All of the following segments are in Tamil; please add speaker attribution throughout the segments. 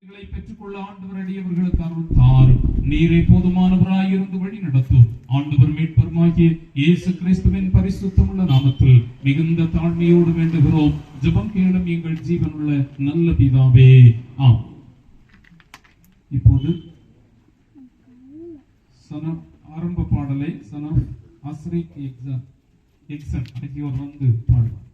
Speaker 1: பெற்றுக்கொள்ள ஆண்டவர் அடியவர்களுக்கு அருள் தாரும். நீரே போதுமானவராய் இருந்து வழி நடத்தும். ஆண்டவர் மீட்பருமாகிய இயேசு கிறிஸ்துவின் பரிசுத்தமுள்ள நாமத்தில் மிகுந்த தாழ்மையோடு வேண்டுகிறோம். ஜெபம் கேளும் எங்கள் ஜீவனுள்ள நல்ல பிதாவே, ஆம். இப்போது ஆரம்ப பாடலை சனம் ஆசிரிக் எக்ஸன் ஆகியோர் வந்து பாடுவார்.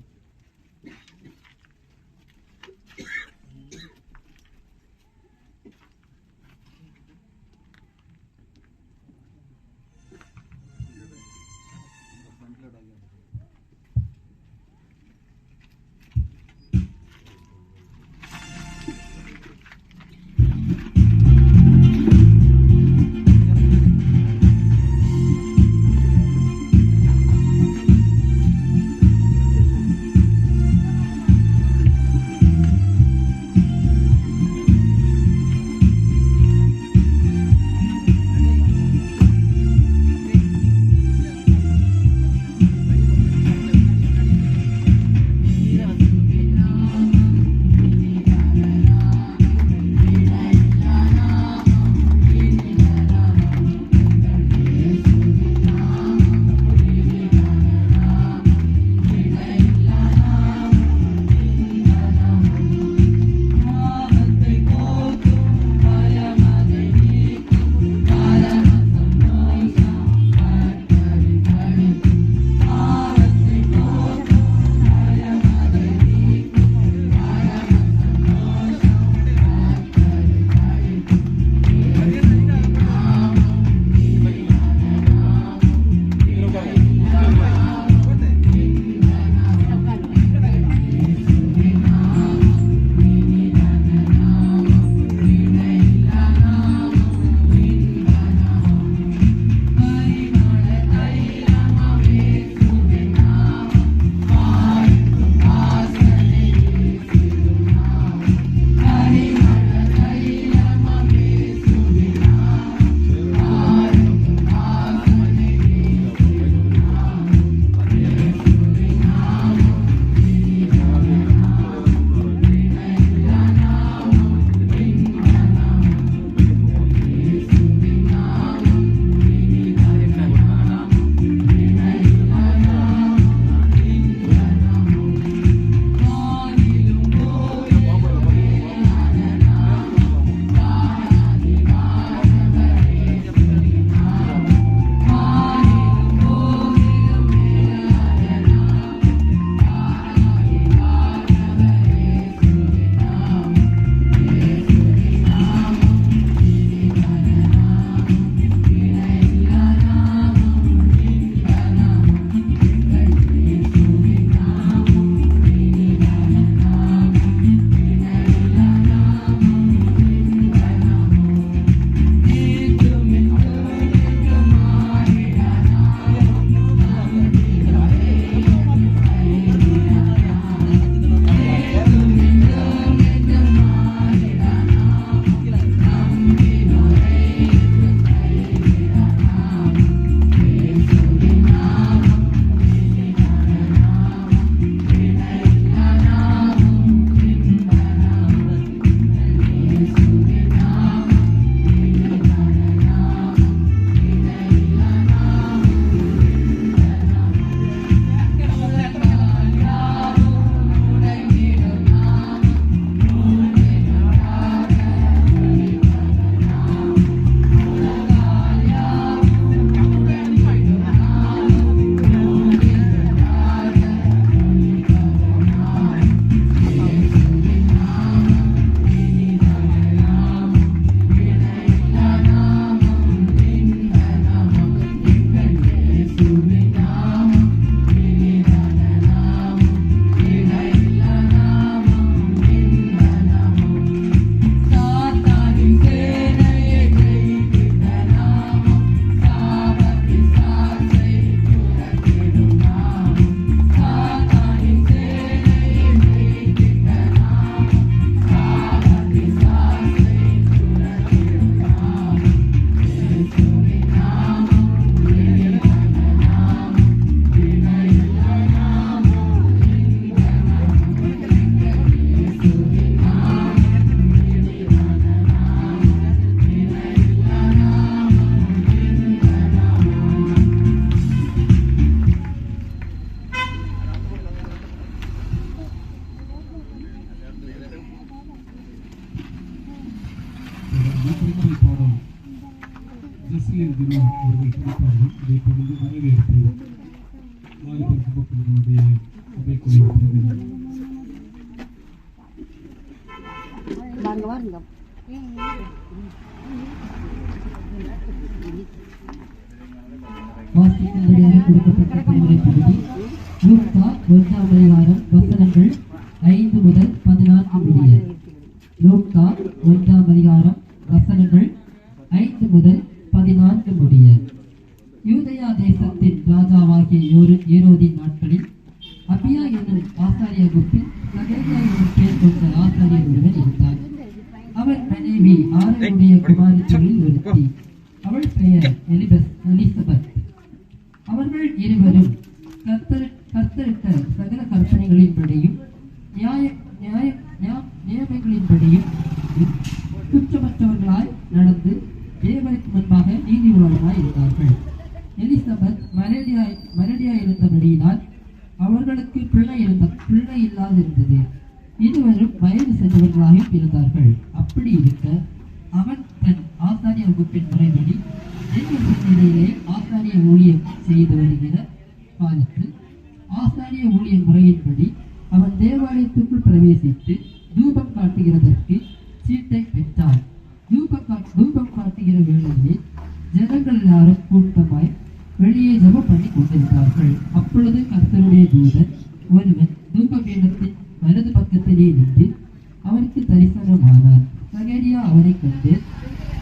Speaker 1: திருமறை பாடம் ஜஸ்லின் தினோ அவர்கள் படிப்பார்கள். இதை தொடர்ந்து வரவேற்பு வாலிபர் சபைக்குழுவினுடைய சபைக்குழு பிரதிநிதி
Speaker 2: வாசிக்கும்படியாக கொடுக்கப்பட்ட திருமறை பகுதி லூக்கா 1ஆம் அதிகாரம் வசனங்கள் 5 முதல் 14 முடிய. லூக்கா 1ஆம் அதிகாரம் வசனங்கள் 5 முதல் 14 முடிய. யூதேயா தேசத்தின் ராஜாவாகிய ஏரோதின் நாட்களில் அபியா என்னும் ஆசாரிய வகுப்பில் சகரியா என்னும் பெயர் கொண்ட ஆசாரியர் ஒருவன் இருந்தார். அவன் மனைவி ஆரோனுடைய குமாரத்திகளில் ஒருத்தி. அவள் பெயர் எலிசபெத். அவர்கள் இருவரும் கர்த்தரிட்ட சகல கற்பனைகளின்படியும் நியமங்களின்படியும் குற்றமற்றவர்களாய் நடந்து தேவனுக்கு முன்பாக நீதி உள்ளவர்களாய் இருந்தார்கள். எலிசபெத் மலடியாய் இருந்தபடியினால் அவர்களுக்கு பிள்ளை இல்லாதிருந்தது. இருவரும் வயது சென்றவர்களாக இருந்தார்கள். அப்படி இருக்க அவன் தன் ஆசாரிய வகுப்பின் முறைப்படி இடையிலே ஆசாரிய ஊழியம் செய்து வருகிற காலத்தில் ஆசாரிய ஊழிய முறையின்படி அவன் தேவாலயத்துக்குள் பிரவேசித்து தூபம் காட்டுகிறதற்கு சீட்டை பெற்றான். தூபம் காட்டுகிற வேளையிலே ஜனங்கள் எல்லாரும் கூட்டமாய் வெளியே ஜெபம் பண்ணி கொண்டிருந்தார்கள். அப்பொழுது கர்த்தருடைய தூதன் ஒருவன் தூப பீடத்தின் வலது பக்கத்திலே நின்று அவனுக்கு தரிசனமானார். சகரியா அவரை கண்டு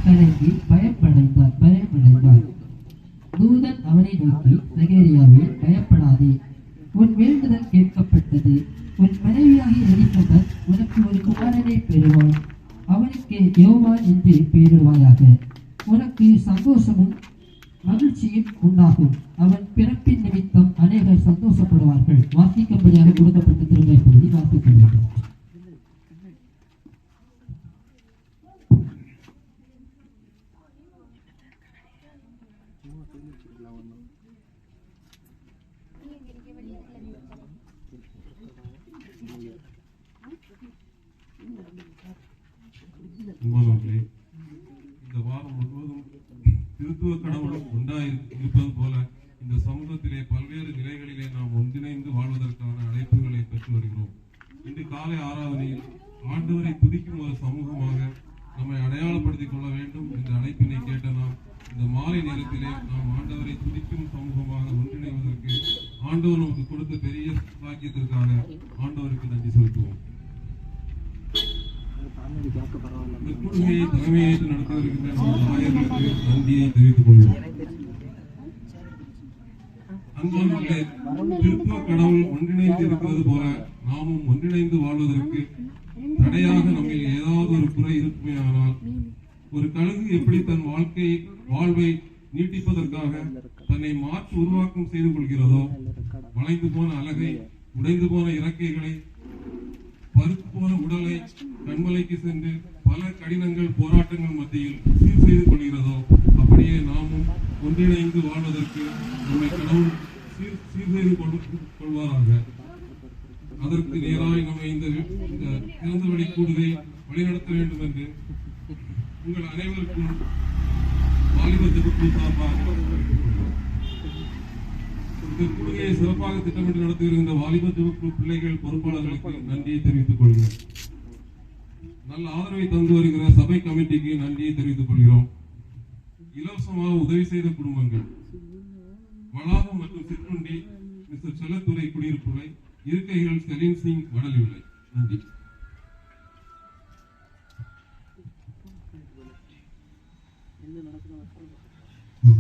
Speaker 2: கலங்கி பயமடைந்தார். தூதன் அவனை நோக்கி, சகரியாவே, பயப்படாதே, உன் வேண்டுதல் கேட்கப்பட்டது. உன் மனைவியாகிய எலிசபெத் உனக்கு ஒரு குமாரனை பெறுவாள். அவனுக்கு யோவான் என்று பெயரிடுவாயாக. உனக்கு சந்தோஷமும் மகிழ்ச்சியும் உண்டாகும். அவன் பிறப்பின் நிமித்தம் அநேகர் சந்தோஷப்படுவார்கள். வாசிக்கும்படியாக கொடுக்கப்பட்ட திருமறை பகுதி வாசிக்க வேண்டும்.
Speaker 3: இந்த வாரம் முழுவதும் திருத்துவ கடவுள் உண்டாயிருப்பது போல இந்த சமூகத்திலே பல்வேறு நிலைகளிலே நாம் ஒன்றிணைந்து வாழ்வதற்கான அழைப்புகளை பெற்று வருகிறோம். இன்று காலை ஆராதனையில் ஆண்டவரை துதிக்கும் ஒரு சமூகமாக நம்மை அடையாளப்படுத்திக் கொள்ள வேண்டும் என்ற அழைப்பினை கேட்ட நாம் இந்த மாலை நேரத்திலே நாம் ஆண்டவரை துதிக்கும் சமூகமாக ஒன்றிணைவதற்கு ஆண்டவர் நமக்கு கொடுத்த பெரிய பாக்கியத்திற்காக ஆண்டவருக்கு நன்றி செலுத்துவோம். இந்த கூடுகையை தலைமையேற்று நடத்தி வருகின்ற நமது ஆயர்களுக்கு நன்றியை தெரிவித்துக் கொள்வோம். அன்பானவர்களே, திருத்துவ கடவுள் ஒன்றிணைந்து இருக்கிறது போல நாமும் ஒன்றிணைந்து வாழ்வதற்கு தடையாக நம்மில் ஏதாவது ஒரு குறை இருக்குமேயானால், ஒரு கழுகு எப்படி தன் வாழ்வை நீட்டிப்பதற்காக தன்னை மாற்று உருவாக்கம் செய்து கொள்கிறதோ, வளைந்து போன அலகை, உடைந்து போன இறக்கைகளை, பருத்து போன உடலை கண்மலைக்கு சென்று பல கடினங்கள் போராட்டங்கள் மத்தியில் சீர் செய்து கொள்கிறதோ, அப்படியே நாமும் ஒன்றிணைந்து வாழ்வதற்கு நம்மை கடவுள் சீர் செய்து கொள்வாராக. அதற்கு நேராய் நம்மை இந்த திறந்த வழி கூடுகை வழிநடத்த வேண்டும் என்று உங்கள் அனைவருக்கும் வாலிப ஜெபக்குழு சார்பாக இந்த கூடுகையை சிறப்பாக திட்டமிட்டு நடத்தி வருகின்ற வாலிப ஜெபக்குழு பிள்ளைகள் பொறுப்பாளர்களுக்கு நன்றியை தெரிவித்துக் கொள்கிறோம். நல்ல ஆதரவை தந்து வருகிற சபை கமிட்டிக்கு நன்றியை தெரிவித்துக் கொள்கிறோம். இலவசமாக உதவி செய்த குடும்பங்கள், வளாகம் மற்றும் சிற்றுண்டி மிஸ்டர் செல்லத்துறை குடியிருப்புகளை, இருக்கைகள் செலின் சிங் வடலிவிலை. நன்றி.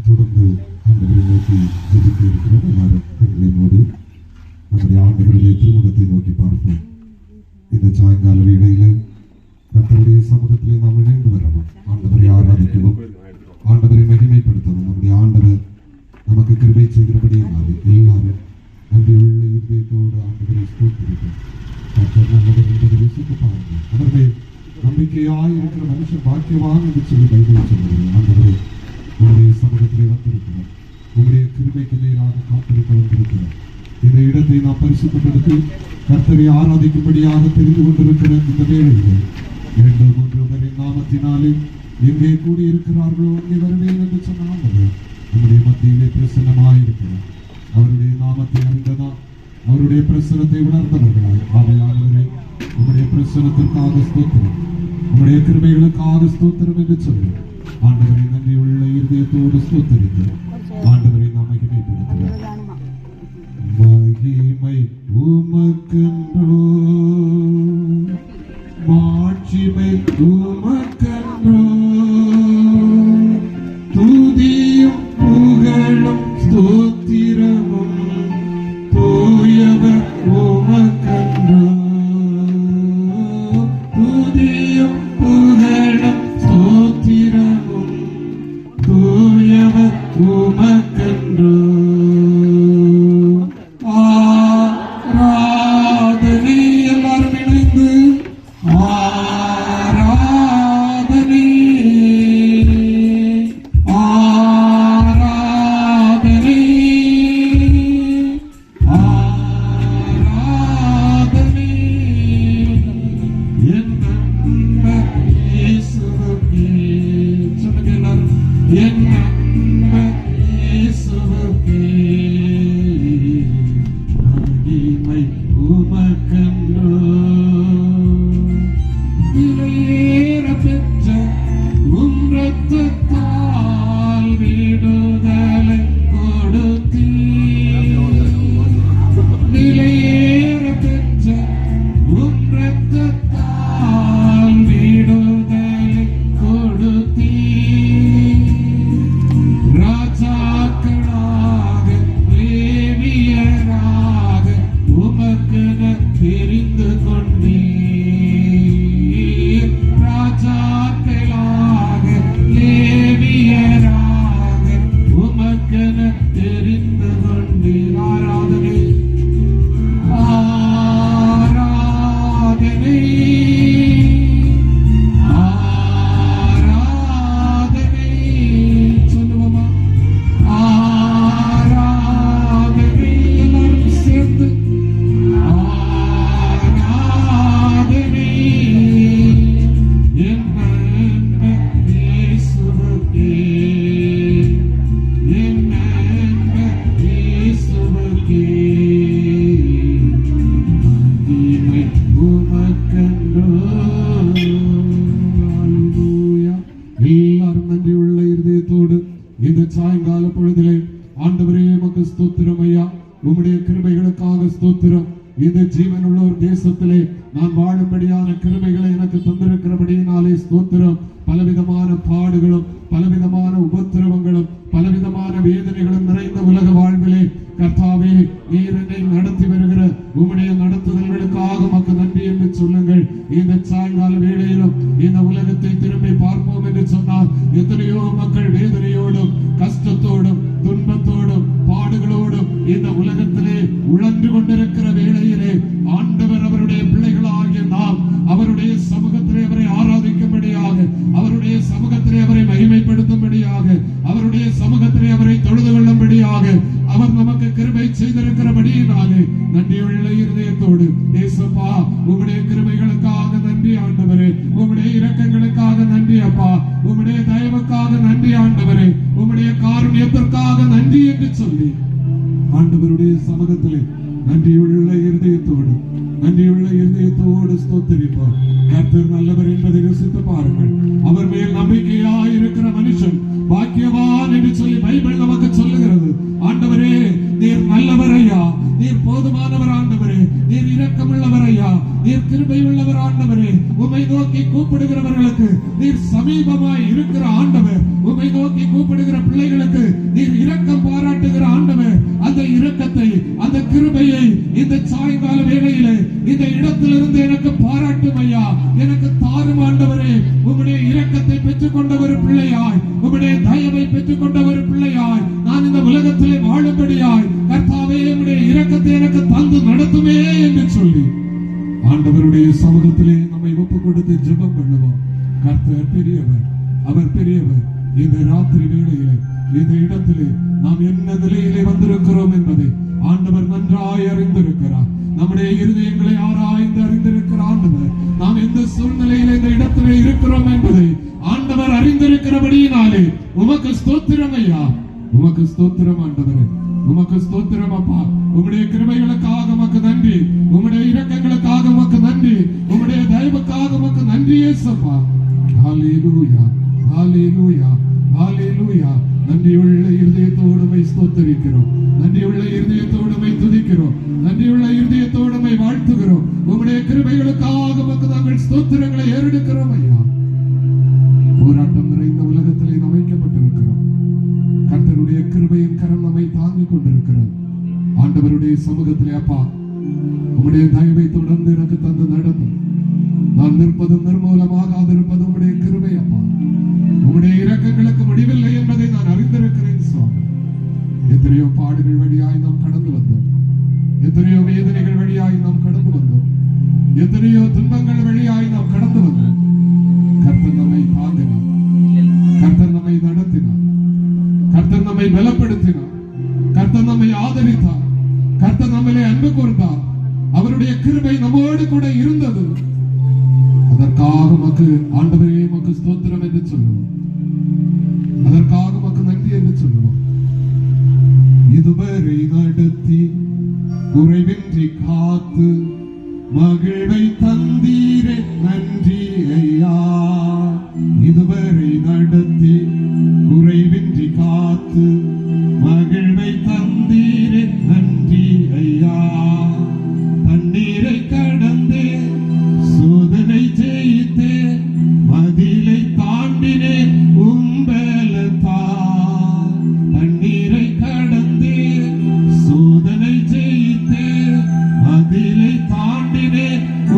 Speaker 4: தொடர்ந்து ஆண்டவரை நோக்கி ஜெபிக்க இருக்கிறோம். எல்லாரும் கண்களை மூடி நம்முடைய ஆண்டவருடைய திருமுகத்தை நோக்கி பார்ப்போம். இந்த சாயங்கால வேளையில கர்த்தருடைய சமூகத்திலே நாம் இணைந்து வரணும். ஆண்டவரை ஆராதிக்கவும், ஆண்டவரை மகிமைப்படுத்தவும். நம்முடைய ஆண்டவர் நமக்கு கிருபை செய்கிறபடியினாலே எல்லாரும் நன்றியுள்ள இதயத்தோடு ஆண்டவரை ஸ்தோத்திரிப்போம். கர்த்தர் நல்லவர் என்பதை ருசித்து பாருங்கள். அவர்கள் நம்பிக்கையாய் இருக்கிற மனுஷன் பாக்கியவான் என்று சொல்லி பைபிள் சொல்லுகிறது. ஆண்டவரை உங்களுடைய சமூகத்திலே வந்திருக்கிறோம். உங்களுடைய கிருபைக்கு நேராக காத்திருக்க வந்திருக்கிறோம். இந்த இடத்தை நாம் பரிசுத்தப்படுத்தி கர்த்தரை ஆராதிக்கும்படியாக தெரிந்து கொண்டிருக்கிற இந்த வேளையிலே 2-3 நாமத்தினாலே எங்கே கூடியிருக்கிறார்களோ அங்கே வருவேன் என்று சொன்ன ஆண்டவர் நம்முடைய மத்தியிலே பிரசன்னமாயிருக்கிறார். அவருடைய நாமத்தை அறிந்ததா, அவருடைய பிரசனத்தை உணர்ந்தவர்களாய் ஆவியானவரே உம்முடைய பிரசனத்திற்காக ஸ்தோத்திரம், உம்முடைய கிருபைகளுக்காக ஸ்தோத்திரம் என்று சொல்லி ஆண்டவரை நன்றியுள்ள இருதயத்தோடு ஸ்தோத்திரிக்கிறோம். ஆண்டவரை நாம் மகிமைப்படுத்துகிறோம். மகிமை உமக்கென்றோ, மாட்சிமை உமக்கென்றோ, துதியும் புகழும் ஸ்தோத்திரமும் தூயவர் உமக்கென்றோ, துதியும் புகழும் ஸ்தோத்திரமும் தூயவர் உமக்கென்றோ. ஆராதனை எல்லாரும் இணைந்து ஆராதனை ஆராதனை ஆராதனை என் நண்பர் இயேசுவுக்கே. சொல்லுங்க எல்லாரும், என் நண்பர் இயேசுவுக்கே மகிமை உமக்கென்றோ. விலையேற பெற்ற உம் இரத்தத்தால் விடுதலை கொடுத்தீர். விலையேற பெற்ற உம் இரத்தத்தால் விடுதலை கொடுத்தீர். ராஜாக்களாக லேவியராக உமக்கென தெரிந்து கொண்டீர். ராஜாக்களாக லேவியராக உமக்கென தெரிந்து கொண்டீர். ஆராதனை ஆராதனை ஆராதனை சொல்லுவோமா? ஆராதனை எல்லாரும் சேர்ந்து ஆராதனை என் நண்பர் இயேசுவுக்கே, என் நண்பர் இயேசுவுக்கே மகிமை உமக்கென்றோ. அல்லேலூயா. எல்லாரும் நன்றியுள்ள இருதயத்தோடு இந்த சாயங்கால பொழுதிலே ஆண்டவரே உமக்கு ஸ்தோத்திரம் ஐயா. உம்முடைய கிருபைகளுக்காக ஸ்தோத்திரம். இந்த ஜீவனுள்ள ஒரு தேசத்திலே நான் வாழும்படியான கிருபைகளை எனக்கு தந்திருக்கிறபடியினாலே ஸ்தோத்திரம். பலவிதமான பாடுகளும் பலவிதமான உபத்திரவங்களும் பலவிதமான வேதனைகளும் நிறைந்த உலக வாழ்விலே கர்த்தாவே நீர் என்னை நடத்தி வருகிற உம்முடைய நடத்துதல்களுக்காக உமக்கு நன்றி என்று சொல்லுங்கள். இந்த சாயங்கால வேளையிலும் இந்த உலகத்தை திரும்பி பார்ப்போம் என்று சொன்னால் எத்தனையோ மக்கள் வேதனையோடும் கஷ்டத்தோடும் துன்பத்தோடும் பாடுகளோடும் இந்த உலகத்திலே உழன்று கொண்டிருக்கிற வேளையிலே ஆண்டவர் அவருடைய பிள்ளைகளாகிய நாம் அவருடைய சமூகத்திலே அவரை ஆராதிக்கும்படியாக, அவருடைய சமூகத்திலே அவரை மகிமைப்படுத்தும்படியாக, அவருடைய சமூகத்திலே அவரை தொழுது கொள்ளும்படியாக அவர் நமக்கு கிருபை செய்திருக்கிறபடியினாலே நன்றியுள்ள இருதயத்தோடு தேசப்பா உம்முடைய கிருபைகளுக்காக நன்றி ஆண்டவரே, உம்முடைய இரக்கங்களுக்காக நன்றி அப்பா, உம்முடைய தயவுக்காக நன்றி ஆண்டவரே, உம்முடைய காருண்யத்திற்காக நன்றி என்று சொல்லி ஆண்டவருடைய சமூகத்திலே நன்றியுள்ள இருதயத்தோடு ஸ்தோத்திரிப்பார். கர்த்தர் நல்லவர் என்பதை ருசித்து பாருங்கள். அவர் மேல் நம்பிக்கையாய் இருக்கிற மனுஷன் பாக்கியவான் என்று சொல்லி பைபிள் நமக்கு சொல்லுகிறது. ஆண்டவரே நீர் நல்லவர் ஐயா, நீர் போதுமானவர் ஆண்டவரே, நீர் இரக்கமுள்ளவர் ஐயா, நீர் கிருபை உள்ளவர் ஆண்டவரே. உம்மை நோக்கி கூப்பிடுகிறவர்களுக்கு நீர் சமீபமாய் இருக்கிற ஆண்டவர். உம்மை நோக்கி கூப்பிடுகிற பிள்ளைகளுக்கு நீர் இரக்கம் பாராட்டுகிற ஆண்டவர். அந்த இரக்கத்தை அந்த கிருபையை இந்த சாயங்கால வேளையிலே இந்த இடத்திலிருந்து எனக்கு பாராட்டும் ஐயா, எனக்கு தாரும் ஆண்டவரே. உம்முடைய இரக்கத்தை பெற்றுக் கொண்ட ஒரு பிள்ளையாய், உம்முடைய தயவை பெற்றுக் கொண்ட ஒரு பிள்ளையாய் நான் இந்த உலகத்திலே வாழும்படியாய் கர்த்தாவே உம்முடைய இரக்கத்தை எனக்கு தந்து நடத்துமே என்று சொல்லி ஆண்டவருடைய சமூகத்திலே நம்மை ஒப்புக் கொடுத்து ஜெபம் பண்ணுவோம். கர்த்தர் பெரியவர், அவர் பெரியவர். இந்த ராத்திரி வேளையிலே இந்த இடத்திலே நாம் என்ன நிலையிலே வந்திருக்கிறோம் என்பதை ஆண்டவர் நன்றாய் அறிந்திருக்கிறார். நம்முடைய இருதயங்களை ஆராய்ந்து அறிந்திருக்கிற ஆண்டவர் நாம் எந்த சூழ்நிலையில இந்த இடத்திலே இருக்கிறோம் என்பதை ஆண்டவர் செய்கிறபடியினாலே உமக்கு ஸ்தோத்திரம் ஐயா, உமக்கு ஸ்தோத்திரம் ஆண்டவரே, உமக்கு ஸ்தோத்திரம் அப்பா. உம்முடைய கிருபைகளுக்காக உமக்கு நன்றி, உம்முடைய இரக்கங்களுக்காக உமக்கு நன்றி, உம்முடைய தயவுக்காக உமக்கு நன்றி இயேசுப்பா. ஹல்லேலூயா, ஹல்லேலூயா, ஹல்லேலூயா. நன்றியுள்ள இருதயத்தோடு ஸ்தோத்திரிக்கிறோம், நன்றியுள்ள இருதயத்தோடு துதிக்கிறோம், நன்றியுள்ள இருதயத்தோடு வாழ்த்துகிறோம். உம்முடைய கிருபைகளுக்காக உமக்கு நாங்கள் ஸ்தோத்திரங்களை ஏறெடுக்கிறோம் ஐயா. போராட்டம் நிறைந்த உலகத்திலே நாம் வைக்கப்பட்டிருக்கிறோம். கர்த்தருடைய கிருபையின் கரம் நம்மை தாங்கிக் கொண்டிருக்கிறது. ஆண்டவருடைய சமூகத்திலே அப்பா உம்முடைய தயவை தொடர்ந்து எனக்கு தந்து நடத்தும். நான் நிற்பதும் நிர்மூலமாகாதிருப்பதும் உம்முடைய கிருபை அப்பா. உம்முடைய இரக்கங்களுக்கு முடிவில்லை என்பதை நான் அறிந்திருக்கிறேன் சுவாமி. எத்தனையோ பாடுகள் வழியாய் நாம் கடந்து வந்தோம், எத்தனையோ வேதனைகள் வழியாய் நாம் கடந்து வந்தோம், எத்தனையோ துன்பங்கள் வழியாய் நாம் கடந்து வந்தோம். கர்த்தர் நம்மை தாங்கினார், கர்த்தர் நம்மை நடத்தினார், கர்த்தர் நம்மை பலப்படுத்தினார், கர்த்தர் நம்மை ஆதரித்தார், கர்த்தர் நம்மளே அன்பு கூர்ந்தார். அவருடைய கிருபை நம்மோடு கூட இருந்தது. அதற்காக உமக்கு ஆண்டவரே உமக்கு ஸ்தோத்திரம் என்று சொல்லுவோம், அதற்காக உமக்கு நன்றி என்று சொல்லுவோம். இதுவரை நடத்தி குறைவின்றி காத்து மகிழ்வை தந்தீரே நன்றி ஐயா. இதுவரை நடத்தி குறைவின்றி காத்து மகிழ்வை தந்தீரே நன்றி ஐயா. தண்ணீரை கடந்தே சோதனை ஜெயித்தே மதிலை தாண்டினே உம்பலத்தா. தண்ணீரை கடந்தே சோதனை ஜெயித்தே மதிலை தாண்டினே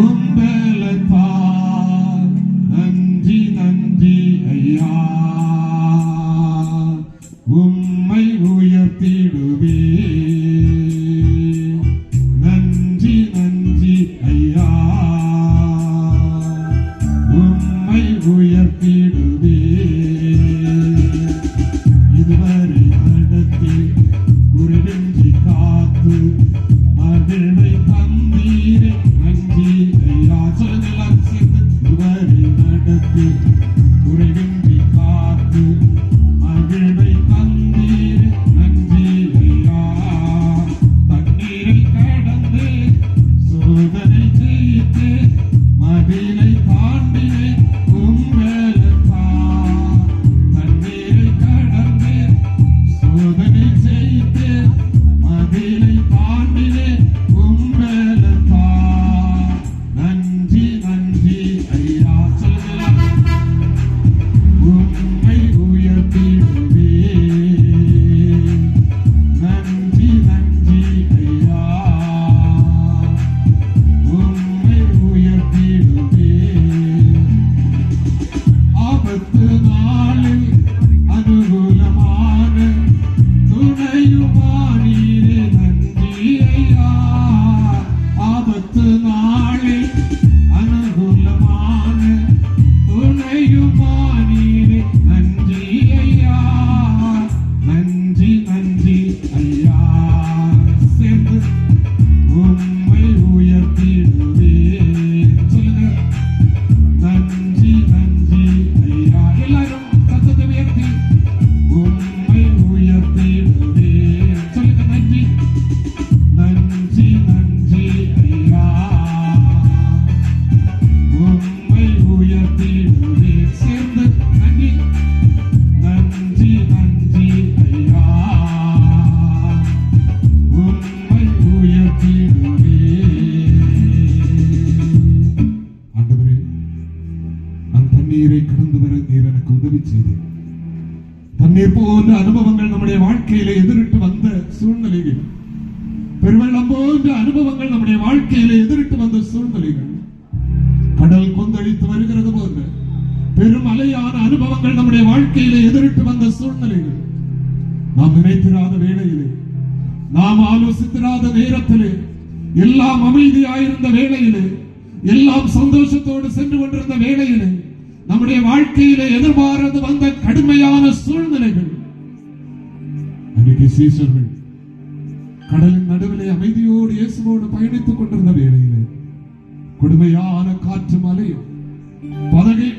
Speaker 4: உம்பலத்தா. நன்றி நன்றி ஐயா, உம்மை உயர்த்திடுவே. நன்றி நன்றி ஐயா, உம்மை உயர்த்திடுவே. இதுவரை நடத்தி குறைவின்றி காத்து மகிழ்வை தந்தீரே நன்றி ஐயா. சொல்லுங்க எல்லாரும் சேர்ந்து. இதுவரை நடத்தி குறைவின்றி காத்து மகிழ்வை தந்தீரே நன்றி ஐயா. தண்ணீரை கடந்து சோதனை ஜெயித்து மதிலை தாண்டினே உம்பலத்தா. தண்ணீரை கடந்து சோதனை ஜெயித்து மதிலை தாண்டினே உம்பலத்தா. நன்றி நன்றி ஐயா. சொல்லுங்க உம்மை உயர்த்திடுவே. நன்றி நன்றி ஐயா, உம்மை உயர்த்திடுவே. ஆபத்து நாளில் அனுகூலமான துணையுமானீரே நன்றி ஐயா. ஆபத்து நாளில் அனுகூலமான துணையுமானீரே நன்றி ஐயா. நன்றி நன்றி ஐயா. சேர்ந்து உம்மை உயர்த்திடுவே. சொல்லுங்க நன்றி நன்றி ஐயா. எல்லாரும் சத்தத்தை உயர்த்தி உம்மை உயர்த்திடுவே. சொல்லுங்க நன்றி நன்றி நன்றி ஐயா, உம்மை உயர்த்திடுவே. சேர்ந்து நன்றி நன்றி நன்றி ஐயா, உம்மை உயர்த்திடுவே. ஆண்டவரே, நான் தண்ணீரை கடந்து வர நீர் எனக்கு உதவி செய்தேன். தண்ணீர் போன்ற அனுபவங்கள் நம்முடைய வாழ்க்கையில எதிரிட்டு வந்த சூழ்நிலைகள், பெருவெள்ளம் போன்ற அனுபவங்கள் நம்முடைய வாழ்க்கையில எதிரிட்டு வந்த சூழ்நிலைகள், கடல் கொந்தளித்து வருகிறது போன்ற பெரும் அலையான அனுபவங்கள் நம்முடைய வாழ்க்கையில எதிரிட்டு வந்த சூழ்நிலைகள், நாம் நினைத்திராத வேளையிலே, நாம் ஆலோசித்திராத நேரத்திலே, எல்லாம் அமைதியாயிருந்த வேளையிலே, எல்லாம் சந்தோஷத்தோடு சென்று கொண்டிருந்த வேளையிலே, நம்முடைய வாழ்க்கையிலே எதிர்பாராது வந்த கடுமையான சூழ்நிலைகள். அன்றைக்கு சீஷர்கள் கடலின் நடுவிலே அமைதியோடு இயேசுவோடு பயணித்துக் கொண்டிருந்த வேளையிலே கொடுமையான காற்று மலையும்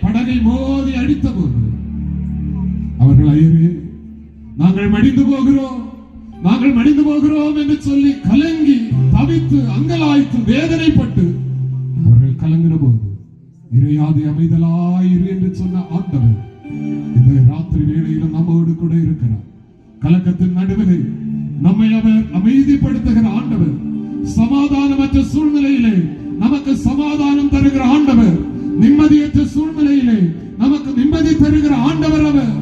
Speaker 4: படகை மோதி அடித்த போது
Speaker 3: நாங்கள் மடிந்து போகிறோம் என்று சொல்லி கலங்கி தவித்து அங்கலாய்த்து வேதனைப்பட்டு அவர்கள் கலங்கின போது இறையாதே அமைதலாயிரு என்று சொன்ன ஆண்டவர் இந்த ராத்திரி வேளையிலும் நம்மோடு கூட இருக்கிறார். கலக்கத்தின் நடுவிலே நம்மை அவர் அமைதிப்படுத்துகிற ஆண்டவர், சமாதானமற்ற சூழ்நிலையிலே நமக்கு சமாதானம் தருகிற ஆண்டவர், நிம்மதியற்ற சூழ்நிலையிலே நமக்கு நிம்மதி தருகிற ஆண்டவர் அவர்.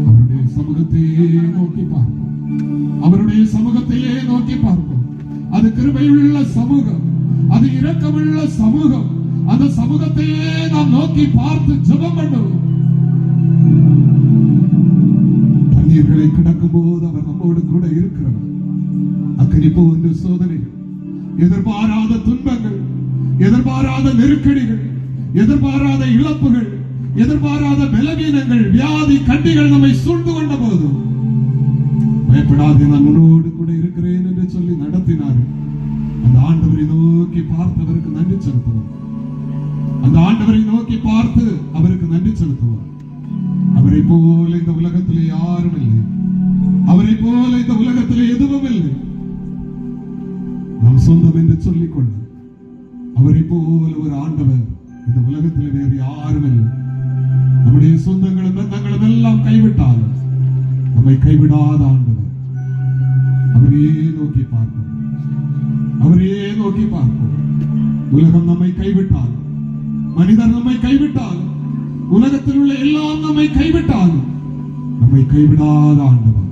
Speaker 3: அவருடைய சமூகத்தையே நோக்கி பார்ப்போம், அவருடைய சமூகத்தையே நோக்கி பார்ப்போம். அது கிருபையுள்ள சமூகம், அது இரக்கமுள்ள சமூகம். அந்த சமூகத்தையே நாம் நோக்கி பார்த்து ஜெபம் பண்ணுவோம். தண்ணீர்களை கிடக்கும் போது அவர் நம்மோடு கூட இருக்கிறவர். அக்கனி போன்ற சோதனைகள், எதிர்பாராத துன்பங்கள், எதிர்பாராத நெருக்கடிகள், எதிர்பாராத இழப்புகள், எதிர்பாராத பலவீனங்கள், வியாதி கண்டிகள் நம்மை சூழ்ந்து கொண்ட போதும் பயப்படாதே, நான் உன்னோடு கூட இருக்கிறேன் என்று சொல்லி நடத்தினார். அந்த ஆண்டவரை நோக்கி பார்த்தவருக்கு நன்றி செலுத்துவோம். அந்த ஆண்டவரை நோக்கி பார்த்து அவருக்கு நன்றி செலுத்துவோம். அவரை போல இந்த உலகத்திலே யாரும் இல்லை, அவரை போல இந்த உலகத்திலே எதுவும் இல்லை. நாம் சொந்தம் என்று சொல்லிக் கொள்ள அவரை போல ஒரு ஆண்டவர் இந்த உலகத்தில் வேறு யாரும் இல்லை. நம்முடைய சொந்தங்களும் பந்தங்களும் எல்லாம் கைவிட்டாலும் நம்மை கைவிடாத ஆண்டவர். அவரையே நோக்கி பார்ப்போம், அவரையே நோக்கி பார்ப்போம். உலகம் நம்மை கைவிட்டாலும், மனிதர் நம்மை கைவிட்டாலும், உலகத்தில் உள்ள எல்லாம் நம்மை கைவிட்டாலும் நம்மை கைவிடாத ஆண்டவர்.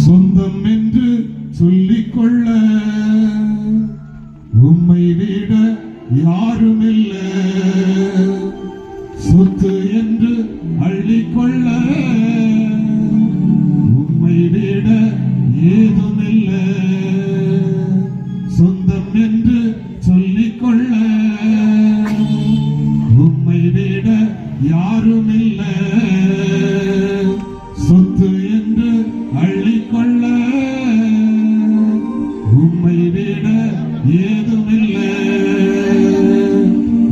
Speaker 3: சொந்தம் என்று சொல்லிக்கொள்ள உம்மை விட யாரும் இல்லை, சொத்து என்று அள்ளிக்கொள்ள உம்மை விட ஏதும் இல்லை, சொந்தம் என்று சொல்லிக்கொள்ள உம்மை விட யாரும் இல்லை, சொத்து என்று அள்ளிக்கொள்ள உம்மை விட ஏதும் இல்லை.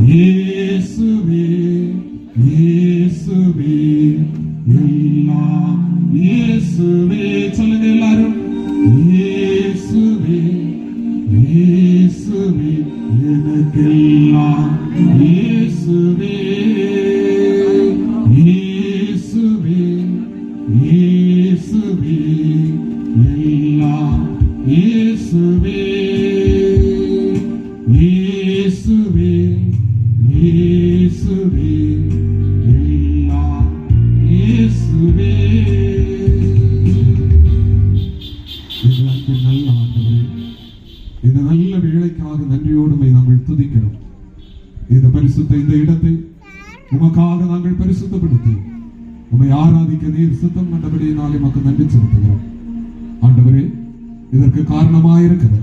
Speaker 3: இயேசுவே இயேசுவே எல்லாம் இயேசுவே. சொல்லுங்க எல்லாரும், இயேசுவே இயேசுவே எனக்கெல்லாம் இயேசுவே இயேசுவே இயேசுவே எல்லாம் இயேசுவே இயேசுவே இயேசுவே எல்லாம் இயேசுவே. நல்ல ஆண்டவரே, இந்த நல்ல வேளைக்காக நன்றியோடு நாங்கள் துதிக்கிறோம். இந்த பரிசுத்த இந்த இடத்தை உமக்காக நாங்கள் பரிசுத்தப்படுத்தி உம்மை ஆராதிக்க நீர் சுத்தம் கண்டபடியினாலே உமக்கு நன்றி செலுத்துகிறோம். ஆண்டவரே, இதற்கு காரணமாயிருக்கிற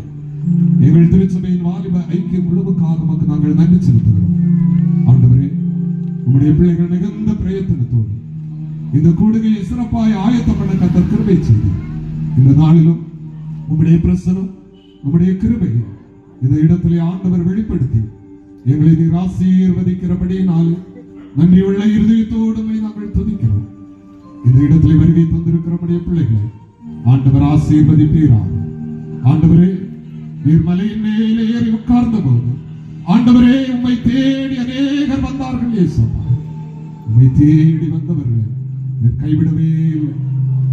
Speaker 3: எங்கள் திருச்சபையின் வாலிப ஐக்கிய குழுவுக்காக உமக்கு நாங்கள் நன்றி செலுத்துகிறோம். ஆண்டவரே, உம்முடைய பிள்ளைகள் மிகுந்த பிரயத்தனத்தோடு இந்த கூடுகையை சிறப்பாய் ஆயத்தம் பண்ண கர்த்தர் கிருபை செய்து இந்த நாளிலும் உம்முடைய பிரசனம் உம்முடைய கிருபையை இந்த இடத்திலே ஆண்டவர் வெளிப்படுத்தி எங்களை நீர் ஆசீர்வதிக்கிறபடியினாலே நன்றியுள்ள இருதயத்தோடு நாங்கள் துதிக்கிறோம். இந்த இடத்திலே வருகை தந்திருக்கிற நம்முடைய பிள்ளைகளை ஆண்டவர் ஆசீர்வதிப்பீராக. ஆண்டவரே, நீர் மலையின் மேலே ஏறி உட்கார்ந்த போது ஆண்டவரே உம்மை தேடி அநேகர் வந்தார்கள். இயேசுவா, உம்மை தேடி வந்தவர்கள் நீர் கைவிடவே இல்லை.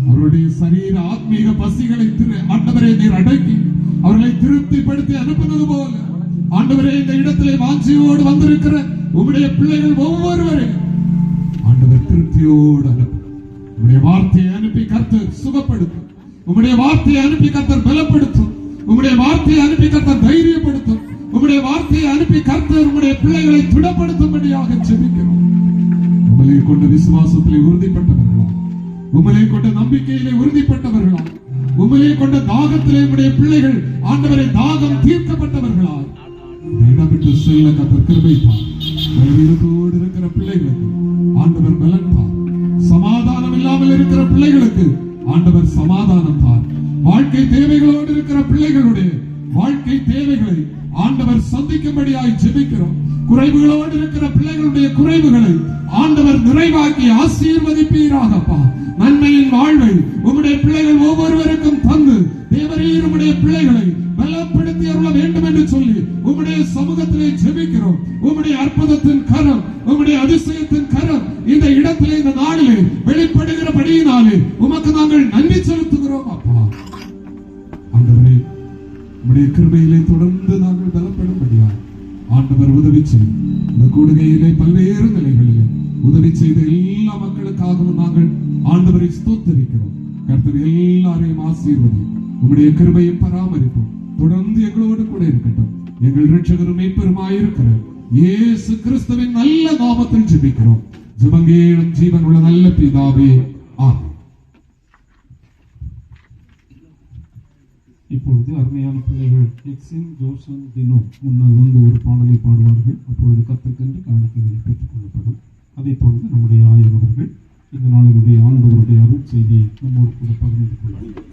Speaker 3: அவருடைய சரீர ஆத்மீக பசிகளை ஆண்டவரே நீர் அடக்கி அவர்களை திருப்திப்படுத்தி அனுப்புனது போல ஆண்டவரே இந்த இடத்திலே வாஞ்சியோடு வந்திருக்கிற உம்முடைய பிள்ளைகள் ஒவ்வொருவரையும் ஆண்டவர் திருப்தியோடு அனுப்பு. உம்முடைய வார்த்தையை அனுப்பி கர்த்தர் சுகப்படுத்தும், உம்முடைய வார்த்தையை அனுப்பி கர்த்தர் பலப்படுத்தும், உம்முடைய வார்த்தையை அனுப்பி கர்த்தர் தைரியப்படுத்தும், உம்முடைய வார்த்தையை அனுப்பி கர்த்தர் உம்முடைய பிள்ளைகளை திடப்படுத்தும்படியாக ஜெபிக்கிறோம். உம்மை கொண்ட விசுவாசத்திலே உறுதிப்பட்டவர்களா, உம்மை கொண்ட நம்பிக்கையிலே உறுதிப்பட்டவர்களா, உம்மை கொண்ட தாகத்திலே உம்முடைய பிள்ளைகள் ஆண்டவரை தாகம் தீர்க்கப்பட்டவர்களா இடமிட்டு செல்ல கர்த்தர் கிருபை தார். பலவீனத்தோடு இருக்கிற பிள்ளைகளுக்கு ஆண்டவர் பலன் தார். சமாதானம் இல்லாமல் இருக்கிற பிள்ளைகளுக்கு ஆண்டவர் சமாதானம் தார். வாழ்க்கை தேவைகளோடு இருக்கிற பிள்ளைகளுடைய வாழ்க்கை தேவைகளை ஆண்டவர் சந்திக்கும்படியாய் ஜெபிக்கிறோம். குறைவுகளோடு இருக்கிற பிள்ளைகளுடைய குறைவுகளை
Speaker 5: ஆண்டவர் நிறைவாக்கி ஆசீர்வதிப்பீராகப்பா. நன்மையின் வாழ்வை உம்முடைய பிள்ளைகள் ஒவ்வொருவருக்கும் தந்து தேவரீர் உம்முடைய பிள்ளைகளை பலப்படுத்தி அருள வேண்டும் என்று சொல்லி உம்முடைய சமூகத்திலே ஜெபிக்கிறோம். உம்முடைய அற்புதத்தின் கரம், உம்முடைய அதிசயத்தின் கரம் இந்த இடத்திலே இந்த நாளிலே வெளிப்படுகிறபடியினாலே உமக்கு நாங்கள் நன்றி செலுத்துகிறோம் அப்பா. ஆண்டவரே, உம்முடைய கிருபையிலே தொடர்ந்து நாங்கள் பலப்படும்படியாக ஆண்டவர் உதவி செய்யும். இந்த கூடுகையிலே பல்வேறு நிலைகளிலே உதவி செய்த எல்லா மக்களுக்காகவும் நாங்கள் ஆண்டவரை ஸ்தோத்தரிக்கிறோம். கர்த்தர் எல்லாரையும் ஆசீர்வதி, உம்முடைய கிருபையும் பராமரிப்பும் தொடர்ந்து எங்களோடு கூட இருக்கட்டும். எங்கள் இரட்சகரும் மீட்பருமாயிருக்கிற இயேசு கிறிஸ்துவின் நல்ல நாமத்தில் ஜெபிக்கிறோம். ஜெபங்கேளும் ஜீவன் உள்ள நல்ல பிதாவே, ஆமென்.
Speaker 1: இப்பொழுது அருமையான பிள்ளைகள் எக்ஸின் ஜோசன் தினோ முன்னால் வந்து ஒரு பாடலை பாடுவார்கள். அப்பொழுது கற்றுக்கென்று காணிக்கைகள் பெற்றுக் கொள்ளப்படும். அதை தொடர்ந்து நம்முடைய ஆயர் அவர்கள் இந்த நாளினுடைய ஆண்டவருடைய அருள் செய்தியை நம்மோடு கூட பகிர்ந்து கொள்வார்கள்.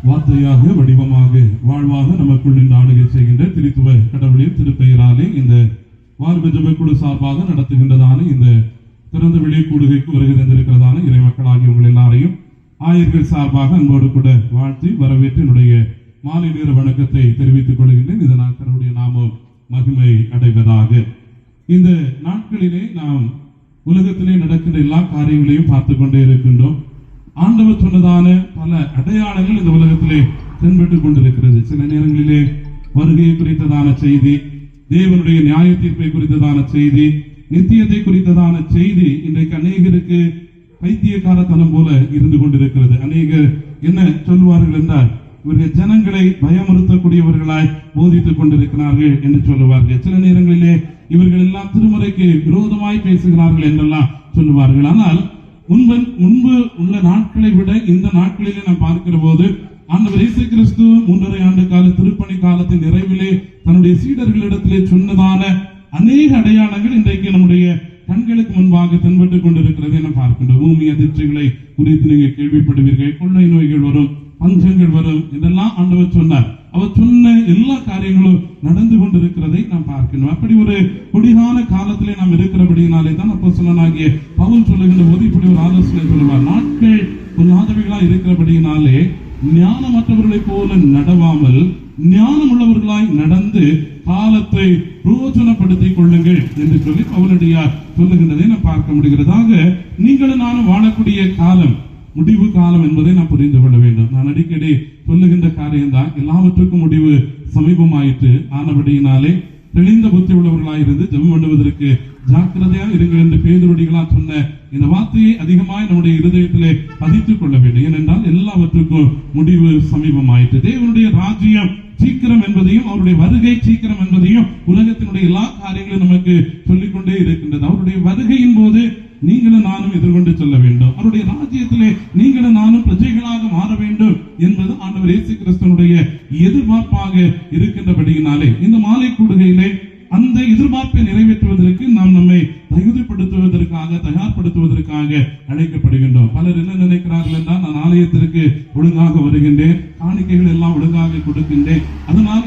Speaker 6: வார்த்தையாக வடிவமாக வாழ்வாக நமக்குள் நின்று ஆளுகை செய்கின்ற திருத்துவ கடவுளின் திருப்பெயராலே இந்த வார்ப்பு ஜெபக்குழு சார்பாக நடத்துகின்றதான இந்த திறந்த வெளி கூடுகைக்கு வருகை தந்திருக்கிறதான இறை மக்களாகிய உங்கள் எல்லாரையும் ஆயர்கள் சார்பாக அன்போடு கூட வாழ்த்தி வரவேற்று என்னுடைய மாலை நேர வணக்கத்தை தெரிவித்துக் கொள்கின்றேன். இதனால் கடவுளுடைய நாமம் மகிமை அடைவதாக. இந்த நாட்களிலே நாம் உலகத்திலே நடக்கின்ற எல்லா காரியங்களையும் பார்த்து கொண்டே இருக்கின்றோம். ஆண்டவர் சொன்னதான பல அடையாளங்கள் இந்த உலகத்திலே தென்பட்டுக் கொண்டிருக்கிறது. சில நேரங்களிலே வருகையை குறித்ததான செய்தி, தேவனுடைய நியாய தீர்ப்பை குறித்ததான செய்தி, நித்தியத்தை குறித்ததான செய்தி இன்றைக்கு அநேகருக்கு பைத்தியக்காரத்தனம் போல இருந்து கொண்டிருக்கிறது. அநேகர் என்ன சொல்லுவார்கள் என்றால், இவர்கள் ஜனங்களை பயமுறுத்தக்கூடியவர்களாய் போதித்துக் கொண்டிருக்கிறார்கள் என்று சொல்லுவார்கள். சில நேரங்களிலே இவர்கள் எல்லாம் திருமறைக்கு விரோதமாய் பேசுகிறார்கள் என்றெல்லாம் சொல்லுவார்கள். ஆனால் முன்பு உள்ள நாட்களை விட இந்த நாட்களிலே நாம் பார்க்கிற போது ஆண்டவர் இயேசு கிறிஸ்து 3.5 ஆண்டு கால திருப்பணி காலத்தின் நிறைவிலே தன்னுடைய சீடர்களிடத்திலே சொன்னதான அநேக அடையாளங்கள் இன்றைக்கு நம்முடைய கண்களுக்கு முன்பாக தென்பட்டுக் கொண்டிருக்கிறதை நாம் பார்க்கின்றோம். பூமி அதிர்ச்சிகளை குறித்து நீங்கள் கேள்விப்படுவீர்கள். கொள்ளை நோய்கள் வரும், பஞ்சங்கள் வரும் என்றெல்லாம் ஆண்டவர் சொன்னார். அவர் சொன்ன எல்லா காரியங்களும் நடந்து கொண்டிருக்கிறதை நாம் பார்க்கணும். அப்படி ஒரு கொடிதான காலத்திலே நாம் இருக்கிறபடியினாலே தான் அப்போஸ்தலனாகிய பவுல் சொல்லுகின்ற போது இப்படி ஒரு ஆலோசனை சொல்லுவார். நாட்கள் பொல்லாதவைகளா இருக்கிறபடியினாலே ஞானமற்றவர்களைப் போல நடவாமல் ஞானம் உள்ளவர்களாய் நடந்து காலத்தை பிரயோஜனப்படுத்திக் கொள்ளுங்கள் என்று சொல்லி பவுலடியார் சொல்லுகின்றதை நாம் பார்க்க முடிகிறதாக. நீங்களும் நானும் வாழக்கூடிய காலம் முடிவு காலம் என்பதை நாம் புரிந்து கொள்ள வேண்டும். நான் அடிக்கடி சொல்லுகின்ற காரியம்தான், எல்லாவற்றுக்கும் முடிவு சமீபமாயிற்று. ஆனபடியினாலே தெளிந்த புத்தி உள்ளவர்களாயிருந்து ஜெபம் பண்ணுவதற்கு ஜாக்கிரதையா இருங்கள் என்று பேதுருடிகளால் சொன்ன இந்த வார்த்தையை அதிகமாய் நம்முடைய இருதயத்திலே பதித்துக் கொள்ள வேண்டும். ஏனென்றால் எல்லாவற்றுக்கும் முடிவு சமீபமாயிற்று. தேவனுடைய ராஜ்யம் சீக்கிரம் என்பதையும் அவருடைய வருகை சீக்கிரம் என்பதையும் உலகத்தினுடைய எல்லா காரியங்களும் நமக்கு சொல்லிக்கொண்டே இருக்கின்றது. அவருடைய வருகையின் போது நீங்களும் நானும் எதிர்கொண்டு சொல்ல வேண்டும். அவருடைய ராஜ்யத்திலே நீங்களும் நானும் பிரஜைகளாக மாற வேண்டும் என்பது ஆண்டவர் இயேசு கிறிஸ்துவினுடைய எதிர்பார்ப்பாக இருக்கின்றபடியினாலே இந்த மாலை கூடுகையிலே அந்த எதிர்பார்ப்பை நிறைவேற்றுவதற்கு நாம் நம்மை தயார்படுத்துவதற்காக அழைக்கப்படுகின்றோம். பலர் என்ன நினைக்கிறார்கள் என்றால், நான் ஆலயத்திற்கு ஒழுங்காக வருகின்றேன், காணிக்கைகள் எல்லாம் ஒழுங்காக கொடுக்கின்றேன், அதனால்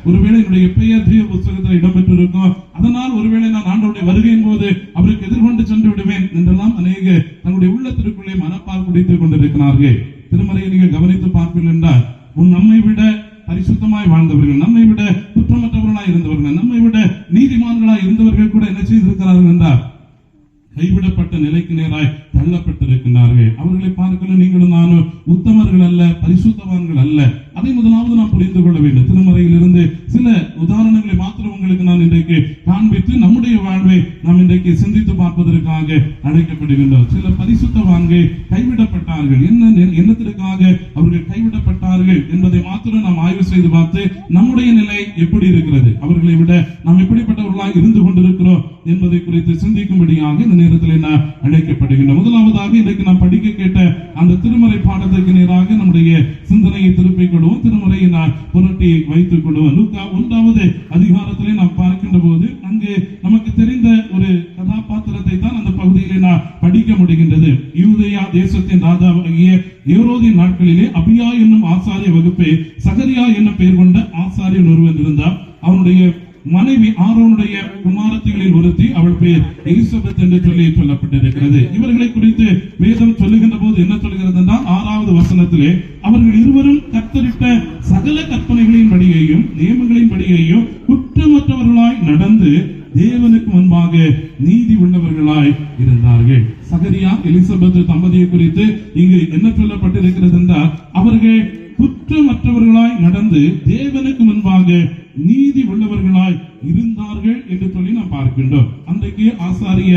Speaker 6: ஒருவேளை என்னுடைய பெயர் ஜீவ புத்தகத்தில் இடம்பெற்றிருக்கும், அதனால் ஒருவேளை நான் ஆண்டவருடைய வருகையின் போது அவருக்கு எதிர்கொண்டு சென்று விடுவேன் என்றெல்லாம் அநேக தங்களுடைய உள்ளத்திற்குள்ளே மனப்பால் குடித்துக் கொண்டிருக்கிறார்கள். திருமறையை நீங்கள் கவனித்து பார்ப்பீர்கள் என்றால், நம்மை விட பரிசுத்தமாய் வாழ்ந்தவர்கள், நம்மை விட குற்றமற்றவர்களாய் இருந்தவர்கள், நம்மை விட நீதிமான்களாய் இருந்தவர்கள் கூட என்ன செய்திருக்கிறார்கள் என்றால், கைவிடப்பட்ட நிலைக்கு நேராய் தள்ளப்பட்டிருக்கிறார்கள். அவர்களை பார்க்கணும் நீங்களும் நானும் உத்தமர்கள் அல்ல, பரிசுத்தவான்கள் அல்ல. அதை முதலாவது நாம் புரிந்து கொள்ள வேண்டும். திருமறையில் இருந்து சில உதாரணங்களை மாத்திரம் உங்களுக்கு நான் இன்றைக்கு காண்பித்து நம்முடைய வாழ்வை நாம் இன்றைக்கு சிந்தித்து பார்ப்பதற்காக அழைக்கப்படுகின்றோம். சில பரிசுத்தவான்கள் கைவிடப்பட்டார்கள். என்னத்திற்காக அவர்கள் கைவிடப்பட்டார்கள் என்பதை மாத்திரம் நாம் ஆய்வு செய்து பார்த்து நம்முடைய நிலை எப்படி இருக்கிறது, அவர்களை விட நாம் எப்படிப்பட்டவர்களாக இருந்து கொண்டிருக்கிறோம் என்பதை குறித்து சிந்திக்கும்படியாக இந்த நேரத்தில் நான் அழைக்கப்படுகின்றோம். முதலாவதாக இன்றைக்கு நாம் படிக்க கேட்ட அந்த திருமறை பாடத்திற்கு நேராக நம்முடைய சிந்தனையை திருப்பிக் கொள்வோம். திருமறையை நான் புரட்டி வைத்துக் கொள்வோம். லூக்கா 1வது அதிகாரத்திலே நாம் பார்க்கின்ற போது அங்கு நமக்கு தெரிந்த ஒரு கதாபாத்திரத்தை தான் அந்த பகுதியிலே நான் படிக்க முடிகின்றது. யூதேயா தேசத்தின் ராஜாவாகிய ஏரோதின் நாட்களிலே அபியா என்னும் ஆசாரிய வகுப்பை சகரியா என்னும் பெயர் கொண்ட ஆசாரியன் ஒருவன் இருந்தார். அவனுடைய மனைவி ஆரோனுடைய குமாரத்திகளில் ஒருத்தி, அவள் பெயர் எலிசபெத் என்று சொல்லப்பட்டிருக்கிறது. இவர்களை குறித்து வேதம் சொல்லுகின்ற போது என்ன சொல்கிறது என்றால், 6வது வசனத்திலே அவர்கள் இருவரும் கர்த்தரிட்ட சகல கற்பனைகளின் படியையும் நியமங்களின் படியையும் குற்றமற்றவர்களாய் நடந்து தேவனுக்கு முன்பாக நீதி உள்ளவர்களாய் இருந்தார்கள். சகரியா எலிசபெத் தம்பதியை குறித்து இங்கு என்ன சொல்லப்பட்டிருக்கிறது என்றால், அவர்கள் குற்றமற்றவர்களாய் நடந்து தேவனுக்கு முன்பாக நீதி உள்ளவர்களாய் இருந்தார்கள் என்று சொல்லி நாம் பார்க்கின்றோம். அன்றைக்கு ஆசாரிய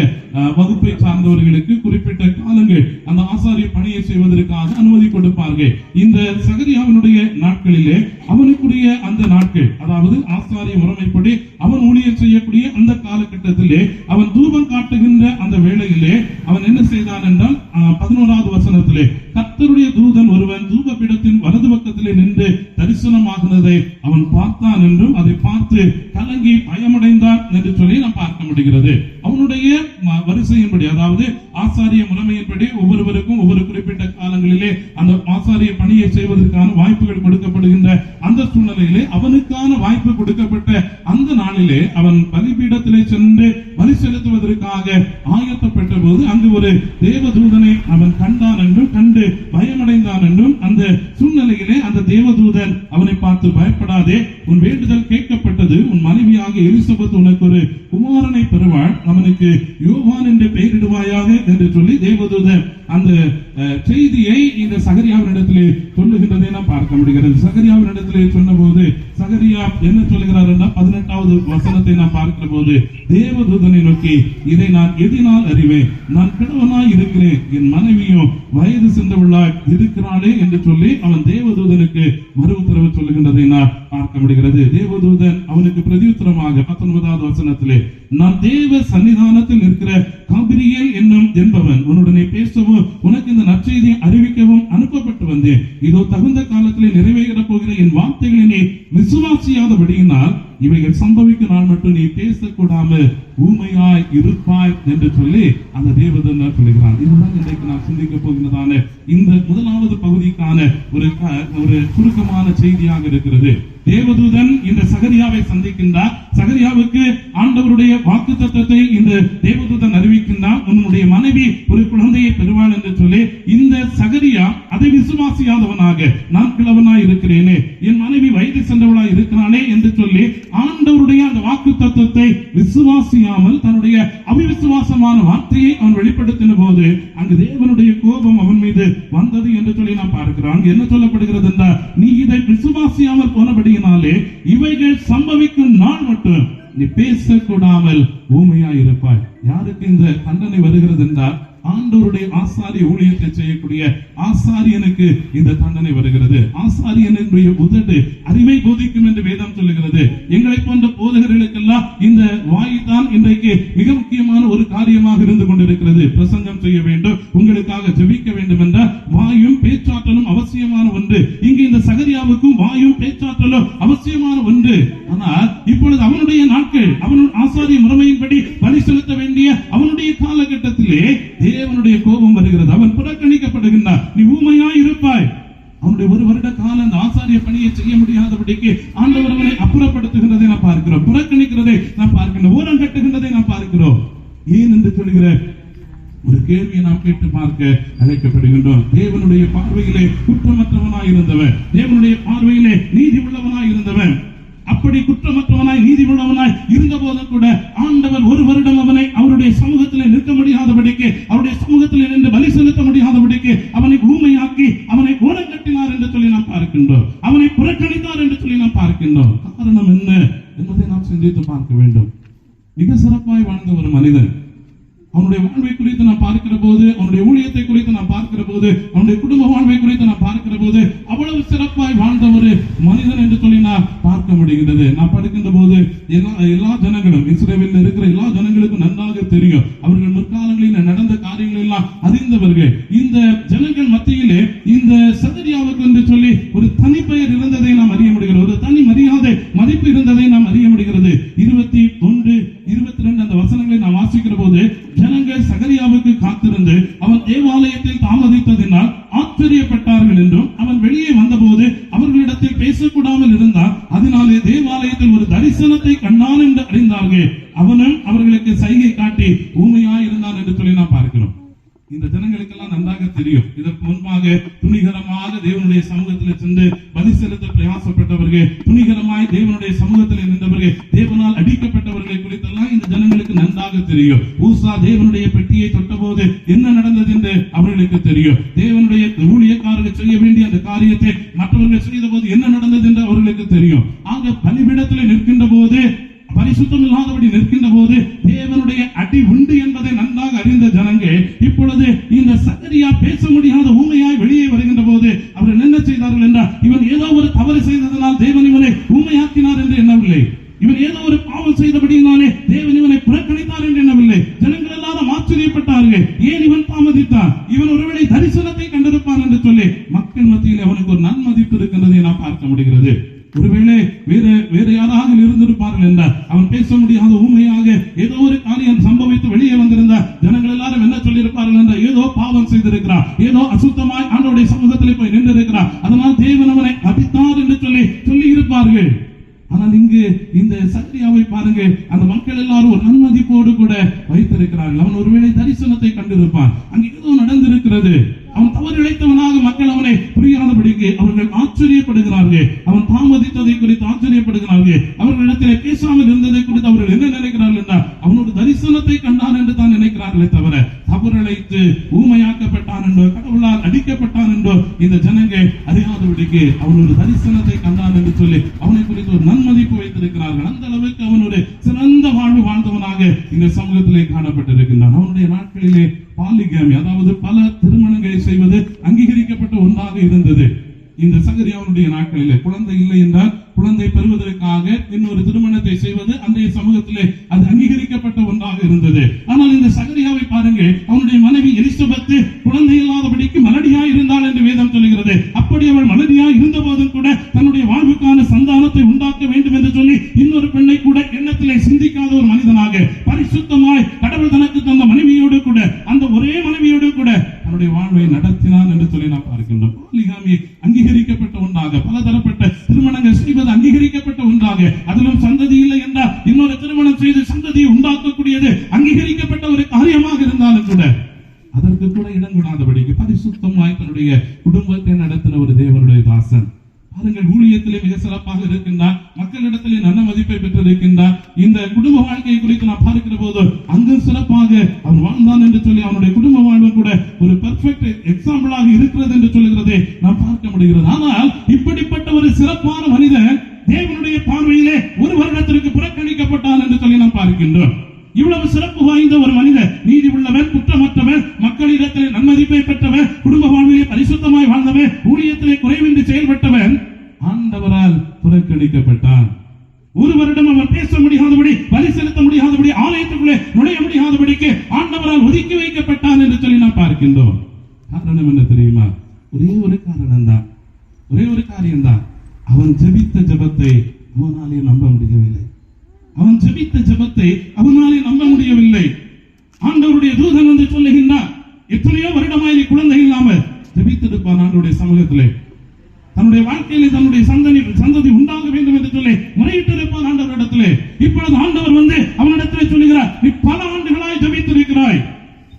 Speaker 6: வகுப்பை சார்ந்தவர்களுக்கு குறிப்பிட்ட காலங்கள் அந்த ஆசாரிய பணியை செய்வதற்காக அனுமதி கொடுப்பார்கள். இந்த சகரியாவினுடைய நாட்களிலே அவனுக்குரிய அந்த நாட்கள், அதாவது ஆசாரிய முறைமைப்படி அவன் ஊழியர் செய்யக்கூடிய அந்த காலகட்டத்திலே அவன் தூபம் காட்டுகின்ற அந்த வேளையிலே அவன் என்ன செய்தான் என்றால், 11வது வசனத்திலே கர்த்தருடைய தூதன் ஒருவன் தூபபீடத்தின் வலது பக்கத்திலே நின்று தரிசனமாகினதை அவன் பார்த்தான் என்றும் அதை பார்த்து கலங்கி பயமடைந்தான் என்று சொல்லி நாம் பார்க்க முடிகிறது. அவனுடைய வரிசையின்படி, அதாவது ஆசாரிய முறைமையின்படி ஒவ்வொருவருக்கும் ஒவ்வொரு குறிப்பிட்ட காலங்களிலே அந்த ஆசாரிய பணியை செய்வதற்கான வாய்ப்புகள் கொடுக்கப்படுகின்ற அந்த சூழ்நிலையிலே அவனுக்கான வாய்ப்பு கொடுக்கப்பட்ட அந்த நாளிலே அவன் பலிபீடத்திலே சென்று பலி செலுத்துவதற்காக ஆயத்தப்பட்ட போது அங்கு ஒரு தேவதூதனை அவன் கண்டான் என்றும் கண்டு பயமடைந்தான் என்றும் அந்த சூழ்நிலையிலே அந்த தேவதூதன் அவனை பார்த்து பயப்படாதே, உன் வேண்டுதல் கேட்கப்பட்டது, உன் மனைவியாக எலிசபெத் உனக்கு ஒரு குமாரனை பெறுவாள், அவனுக்கு யோவான் என்று பெயரிடுவாயாக என்று சொல்லி தேவதூதன் அந்த செய்தியை இந்த சகரியாவினிடத்திலே சொல்லுகின்றதை நாம் பார்க்க முடிகிறது. சகரியாவினிடத்திலே சொன்ன போது சகரியா என்ன சொல்லுகிறார் என்றால் 18வது வசனத்தை நாம் பார்க்கிற போது தேவதூதனை நோக்கி, இதை நான் எதினால் அறிவேன், நான் கிழவனாய் இருக்கிறேன், என் மனைவியும் வயது சென்றவளாய் இருக்கிறாளே என்று சொல்லி அவன் தேவதூதனுக்கு மறு உத்தரவு சொல்லுகின்றதை நான் பார்க்க முடிகிறது. தேவதூதன் அவனுக்கு பிரதியுத்தரமாக 19வது வசனத்திலே, நான் தேவ சன்னிதானத்தில் இருக்கிற காபிரியேல் என்னும் என்பவன் உன்னுடனே பேசவும் உனக்கு இந்த நற்செய்தியை அறிவிக்கவும் அனுப்பப்பட்டு வந்தேன். இதோ தகுந்த காலத்திலே நிறைவேற போகிற என் வார்த்தைகளை நீ விசுவாசியாதபடியினால் இவைகள் சம்பவிக்கும் நாள் மட்டும் நீ பேசக்கூடாமல் ஊமையாய் இருப்பாய் என்று சொல்லி அந்த தேவதூதன் சொல்லுகிறான். இதுதான் இன்றைக்கு நான் சிந்திக்க போகிறதான இந்த முதலாவது பகுதிக்கான ஒரு சுருக்கமான செய்தியாக இருக்கிறது. தேவதூதன் இந்த சகரியாவை சந்திக்கின்றார். சகரியாவுக்கு ஆண்டவருடைய வாக்குத்தத்தத்தை இந்த தேவதூதன் அறிவிக்கின்றார். உன்னுடைய மனைவி ஒரு குழந்தையை பெறுவாள் என்று சொல்லி இந்த சகரியா அதை விசுவாசியாதவனாக, நான் கிழவனாய் இருக்கிறேனே, என் மனைவி வயது சென்றவளாய் இருக்கிறானே என்று சொல்லி ஆண்டவருடைய அந்த வாக்குத்தத்தத்தை விசுவாசியாமல் தன்னுடைய அவிசுவாசமான வார்த்தையை அவன் வெளிப்படுத்தின போது அங்கு தேவனுடைய கோபம் அவன் மீது வந்தது என்று சொல்லி நாம் பார்க்கிறோம். அங்கு என்ன சொல்லப்படுகிறது என்றால், நீ இதை விசுவாசியாமல் போனபடியினாலே இவைகள் சம்பவிக்கும் நாள் மட்டும் நீ பேசக்கூடாமல் ஊமையாய் இருப்பாய். யாருக்கு இந்த தண்டனை வருகிறது என்றால், ஆண்டவருடைய ஆசாரிய ஊழியத்தை செய்யக்கூடிய ஆசாரியனுக்கு இந்த தண்டனை வருகிறது. ஆசாரியனுடைய உதடு அறிவை போதிக்கும் என்று வேதம் சொல்லுகிறது. எங்களை போன்ற போதகர்களுக்கெல்லாம் இந்த வாய் தான் இன்றைக்கு மிக முக்கியமான ஒரு காரியமாக இருந்து கொண்டிருக்கிறது. பிரசங்கம் செய்ய வேண்டும், உங்களுக்காக ஜெபிக்க வேண்டும் என்றால் வாயும் பேச்சாற்றலும் அவசியமான ஒன்று. இங்கு இந்த சகரியாவுக்கும் வாயும் பேச்சாற்றலும் அவசியமான ஒன்று. ஆனால் இப்பொழுது அவனுடைய நாட்கள், அவனுடைய ஆசாரிய முறைமையின்படி பலி செலுத்த வேண்டிய அவனுடைய காலகட்டத்திலே தேவனுடைய கோபம் வருகிறது. அவன் புறக்கணிக்கப்படுகின்றான். நீ ஊமையாய் இருப்பாய். அவனுடைய ஒரு வருட காலம் அந்த ஆசாரிய பணியை செய்ய முடியாதபடிக்கு ஆண்டவர் அவனை அப்புறப்படுத்துகின்றதை நாம் பார்க்கிறோம், புறக்கணிக்கிறதை நாம் பார்க்கிறோம், ஓரம் கட்டுகின்றதை நாம் பார்க்கிறோம். ஏன் என்று சொல்கிற ஒரு கேள்வியை நாம் கேட்டு பார்க்க அழைக்கப்படுகின்றோம். தேவனுடைய பார்வையிலே குற்றமற்றவனாய் இருந்தவன், தேவனுடைய பார்வையிலே நீதி உள்ளவனாய் இருந்தவன், அப்படி குற்றமற்றவனாய் நீதி உள்ளவனாய் இருந்த போதும் கூட ஆண்டவர் ஒரு வருடம் அவனை அவருடைய சமூகத்தில் நிற்க முடியாதபடிக்கு, அவருடைய சமூகத்தில் நின்று பலி செலுத்த முடியாதபடிக்கு அவனை ஊமையாக்கி அவனை ஓரம் கட்டினார் என்று சொல்லி நாம் பார்க்கின்றோம். அவனை புறக்கணித்தார் என்று சொல்லி நாம் பார்க்கின்றோம். காரணம் என்ன என்பதை நாம் சிந்தித்து பார்க்க வேண்டும். மிக சிறப்பாய் வாழ்ந்த ஒரு மனிதன், அவனுடைய வாழ்வை குறித்து நாம் பார்க்கிற போது, அவனுடைய ஊழியத்தை குறித்து நாம் பார்க்கிற போது, அவனுடைய குடும்ப வாழ்வை குறித்து நாம் பார்க்கிற போது அவ்வளவு சிறப்பாய் வாழ்ந்த ஒரு மனிதன் என்று சொல்லி நாம் பார்க்க முடிகிறது. நாம் படிக்கின்ற போது எல்லா ஜனங்களும், இஸ்ரவேலில் இருக்கிற எல்லா ஜனங்களுக்கும் நன்றாக தெரியும். அவர்கள் முற்காலங்களில் நடந்த காரியங்கள் எல்லாம் அறிந்தவர்கள். இந்த ஜனங்கள் மத்தியிலே இந்த சகரியாவுக்கு என்று சொல்லி ஒரு தனிப்பெயர் இருந்ததை நாம் அறிய முடிகிறது. ஒரு தனி மரியாதை மதிப்பு இருந்ததை நாம் அறிய முடிகிறது. 21, 22 அந்த வசனங்களை நாம் வாசிக்கிற போது ஜனங்கள் சகரியாவுக்கு காத்திருந்து அவன் தேவாலயத்தில் தாமதித்ததினால் ஆச்சரியப்பட்டார்கள் என்றும், அவன் வெளியே வந்தபோது அவர்களிடத்தில் பேசக்கூடாமல் இருந்தார், அதனாலே தேவாலயத்தில் ஒரு தரிசனத்தை கண்டான் என்று அறிந்தார்கள். அவனும் அவர்களுக்கு சைகை காட்டி ஊமையாய் இருந்தான் என்று சொல்லி நாம் பார்க்கிறோம். இந்த ஜனங்களுக்கெல்லாம் நன்றாக தெரியும். இதற்கு முன்பாக துணிகரமாக தேவனுடைய சமூகத்தில் சென்று பலி செலுத்த பிரயாசப்பட்டவர்கள், துணிகரமாய் தேவனுடைய சமூகத்தில் நின்றவர்கள், தேவனால் அடிக்கப்பட்டவர்களை குறித்தெல்லாம் இந்த ஜனங்களுக்கு நன்றாக தெரியும். ஊசா தேவனுடைய பெட்டியை தொட்டபோது என்ன நடந்தது என்று அவர்களுக்கு தெரியும். தேவனுடைய ஊழியக்காரர்கள் செய்ய வேண்டிய அந்த காரியத்தை மற்றவர்கள் செய்த போது என்ன நடந்தது என்று அவர்களுக்கு தெரியும். ஆக பலிபீடத்தில் நிற்கின்ற போது, பரிசுத்தம் இல்லாதபடி நிற்கின்ற போது தேவனுடைய அடி உண்டு என்பதை நன்றாக அறிந்த ஜனங்கள் இப்பொழுது இந்த சகரியா பேச முடியாத ஊமையாய் வெளியே வருகின்ற போது அவர்கள் என்ன செய்தார்கள் என்றால், இவன் ஏதோ ஒரு தவறு செய்ததனால் தேவன் இவனை ஊமையாக்கினார் என்று எண்ணவில்லை. இவன் ஏதோ ஒரு பாவம் செய்தபடியினாலே தேவன் இவனை புறக்கணித்தார் என்று எண்ணவில்லை. ஜனங்கள் எல்லாரும் ஆச்சரியப்பட்டார்கள். ஏன் இவன் தாமதித்தான்? இவன் ஒருவேளை தரிசனத்தை கண்டிருப்பான் என்று சொல்லி மக்கள் மத்தியில் அவனுக்கு ஒரு நன்மதிப்பு இருக்கின்றதை நாம் பார்க்க முடிகிறது. ஒருவேளை வேற யாராக இருந்திருப்பார்கள் என்றால், அவன் பேச முடியாத ஊமையாக ஏதோ ஒரு காரியம் சம்பவித்து வெளியே வந்திருந்தார். ஜனங்கள் எல்லாரும் என்ன ஏதோ பாவம் செய்திருக்கிறார், ஏதோ அசுத்தமாய் ஆண்டவருடைய சமூகத்தில் போய் நின்று இருக்கிறார், அதனால் தேவன் அவனை அடித்தார் என்று சொல்லி இருப்பார்கள். ஆனால் இங்கு இந்த சகரியாவை பாருங்க, அந்த மக்கள் எல்லாரும் ஒரு நன்மதிப்போடு கூட வைத்திருக்கிறார்கள். அவன் ஒருவேளை தரிசனத்தை கண்டிருப்பான், அங்கு ஏதோ நடந்திருக்கிறது. அவன் தவறு இழைத்தவனாக மக்கள் அவனை புரியாதபடிக்கு அவர்கள் ஆச்சரியப்படுகிறார்கள். அவன் தாமதித்ததை குறித்து ஆச்சரியப்படுகிறார்கள். அவர்களிடத்திலே பேசாமல் இருந்ததை குறித்து அவர்கள் என்ன நினைக்கிறார்கள் என்றால், அவனோட தரிசனத்தை கண்டான் என்று தான் நினைக்கிறார்களே தவிர, தவறழைத்து ஊமையாக்கப்பட்டான் என்றோ கடவுளால் அடிக்கப்பட்டான் என்றோ இந்த ஜனங்கள் அறியாதபடிக்கு அவன் ஒரு தரிசனத்தை கண்டான் என்று சொல்லி அவனை குறித்து ஒரு நன்மதிப்பு வைத்திருக்கிறார்கள். அந்த அளவுக்கு அவன் ஒரு சிறந்த வாழ்வு வாழ்ந்தவனாக இந்த சமூகத்திலே காணப்பட்டிருக்கின்றான். அவனுடைய நாட்களிலே பாலிகாமி, அதாவது பல திருமணங்களை செய்வது அங்கீகரிக்கப்பட்ட ஒன்றாக இருந்தது. இந்த சகரியாவுடைய நாட்களிலே குழந்தை இல்லை என்றால் குழந்தை பெறுவதற்காக இன்னொரு திருமணத்தை செய்வது அன்றைய சமூகத்திலே அது அங்கீகரிக்கப்பட்ட ஒன்றாக இருந்தது. ஆனால் இந்த சகரியாவை பாருங்க, அவனுடைய மனைவி எலிசபெத் குழந்தை இல்லாதபடிக்கு மலடியாய் இருந்தாள் என்று வேதம் சொல்கிறது. அப்படி அவள் மலடியாய் இருந்த போதும் கூட தன்னுடைய வாழ்வுக்கான சந்தானத்தை உண்டாக்க வேண்டும் என்று சொல்லி இன்னொரு பெண்ணை கூட எண்ணத்திலே சிந்திக்காத ஒரு மனிதனாக பரிசுத்தமாய் கடவுள் தனக்கு தந்த மனைவியோடு கூட, அந்த ஒரே மனைவியோடு கூட தன்னுடைய வாழ்வை நடத்தினான் என்று சொல்லி நாம் பார்க்கின்றோம். பாலிகாமி அங்கீகரிக்கப்பட்ட ஒன்றாக, பலதரப்பட்ட திருமணங்கள் செய்வது அங்கீகரிக்கப்பட்ட ஒன்றாக, அதிலும் சந்ததி இல்லை என்றால் இன்னொரு திருமணம் செய்து சந்ததியை உண்டாக்கக்கூடியது அங்கீகரிக்கப்பட்ட ஒரு காரியமாக இருந்தாலும் கூட அதற்கு கூட இடம் கொடாதபடிக்கு பரிசுத்தமாய் தன்னுடைய குடும்பத்தை நடத்தின ஒரு தேவனுடைய தாசன். பாருங்கள், ஊழியத்திலே மிக சிறப்பாக இருக்கின்றார், மக்களிடத்திலே நல்ல மதிப்பை பெற்றிருக்கின்றார். இந்த குடும்ப வாழ்க்கையை குறித்து நாம் பார்க்கிற போது அங்கு சிறப்பாக அவன் வாழ்ந்தான் என்று சொல்லி அவனுடைய குடும்ப வாழ்வு கூட ஒரு பெர்ஃபெக்ட் எக்ஸாம்பிளாக இருக்கிறது என்று சொல்லுகிறதை நாம் பார்க்க முடிகிறது. ஆனால் இப்படிப்பட்ட ஒரு சிறப்பான மனிதன் தேவனுடைய பார்வையிலே ஒரு வருடத்திற்கு புறக்கணிக்கப்பட்டான் என்று சொல்லி நாம் பார்க்கின்றோம். இவ்வளவு சிறப்பு வாய்ந்த ஒரு மனிதன், நீதி உள்ளவன், குற்றமற்றவன், மக்களிடத்திலே நன்மதிப்பை பெற்றவன், குடும்ப வாழ்விலே பரிசுத்தமாய் வாழ்ந்தவன், ஊழியத்திலே குறைவின்றி செயல்பட்டவன், ஆண்டவரால் புறக்கணிக்கப்பட்டான். ஒரு வருடம் அவன் பேச முடியாதபடி, வரி செலுத்த முடியாதபடி, ஆலயத்துக்குள்ளே நுழைய முடியாதபடிக்கு ஆண்டவரால் ஒதுக்கி வைக்கப்பட்டான் என்று சொல்லி நாம் பார்க்கின்றோம். காரணம் என்ன தெரியுமா? ஒரே ஒரு காரணம் தான், ஒரே ஒரு காரியம் தான். அவன் ஜெபித்த ஜெபத்தை அவனாலே நம்ப முடியவில்லை. அவன் ஜெபித்த ஜெபத்தை அவனாலே நம்ப முடியவில்லை. ஆண்டவருடைய தூதன் வந்து சொல்லுகின்றார், எத்தனையோ வருடமாய் நீ குழந்தை இல்லாமல் ஜெபித்திருப்பான் ஆண்டவருடைய சமூகத்திலே, தன்னுடைய வாழ்க்கையிலே தன்னுடைய சந்ததி உண்டாக வேண்டும் என்று சொல்லி முறையிட்டிருப்பான் ஆண்டவரிடத்திலே. இப்பொழுது ஆண்டவர் வந்து அவனிடத்திலே சொல்லுகிறார், நீ பல ஆண்டுகளாய் ஜெபித்திருக்கிறாய்,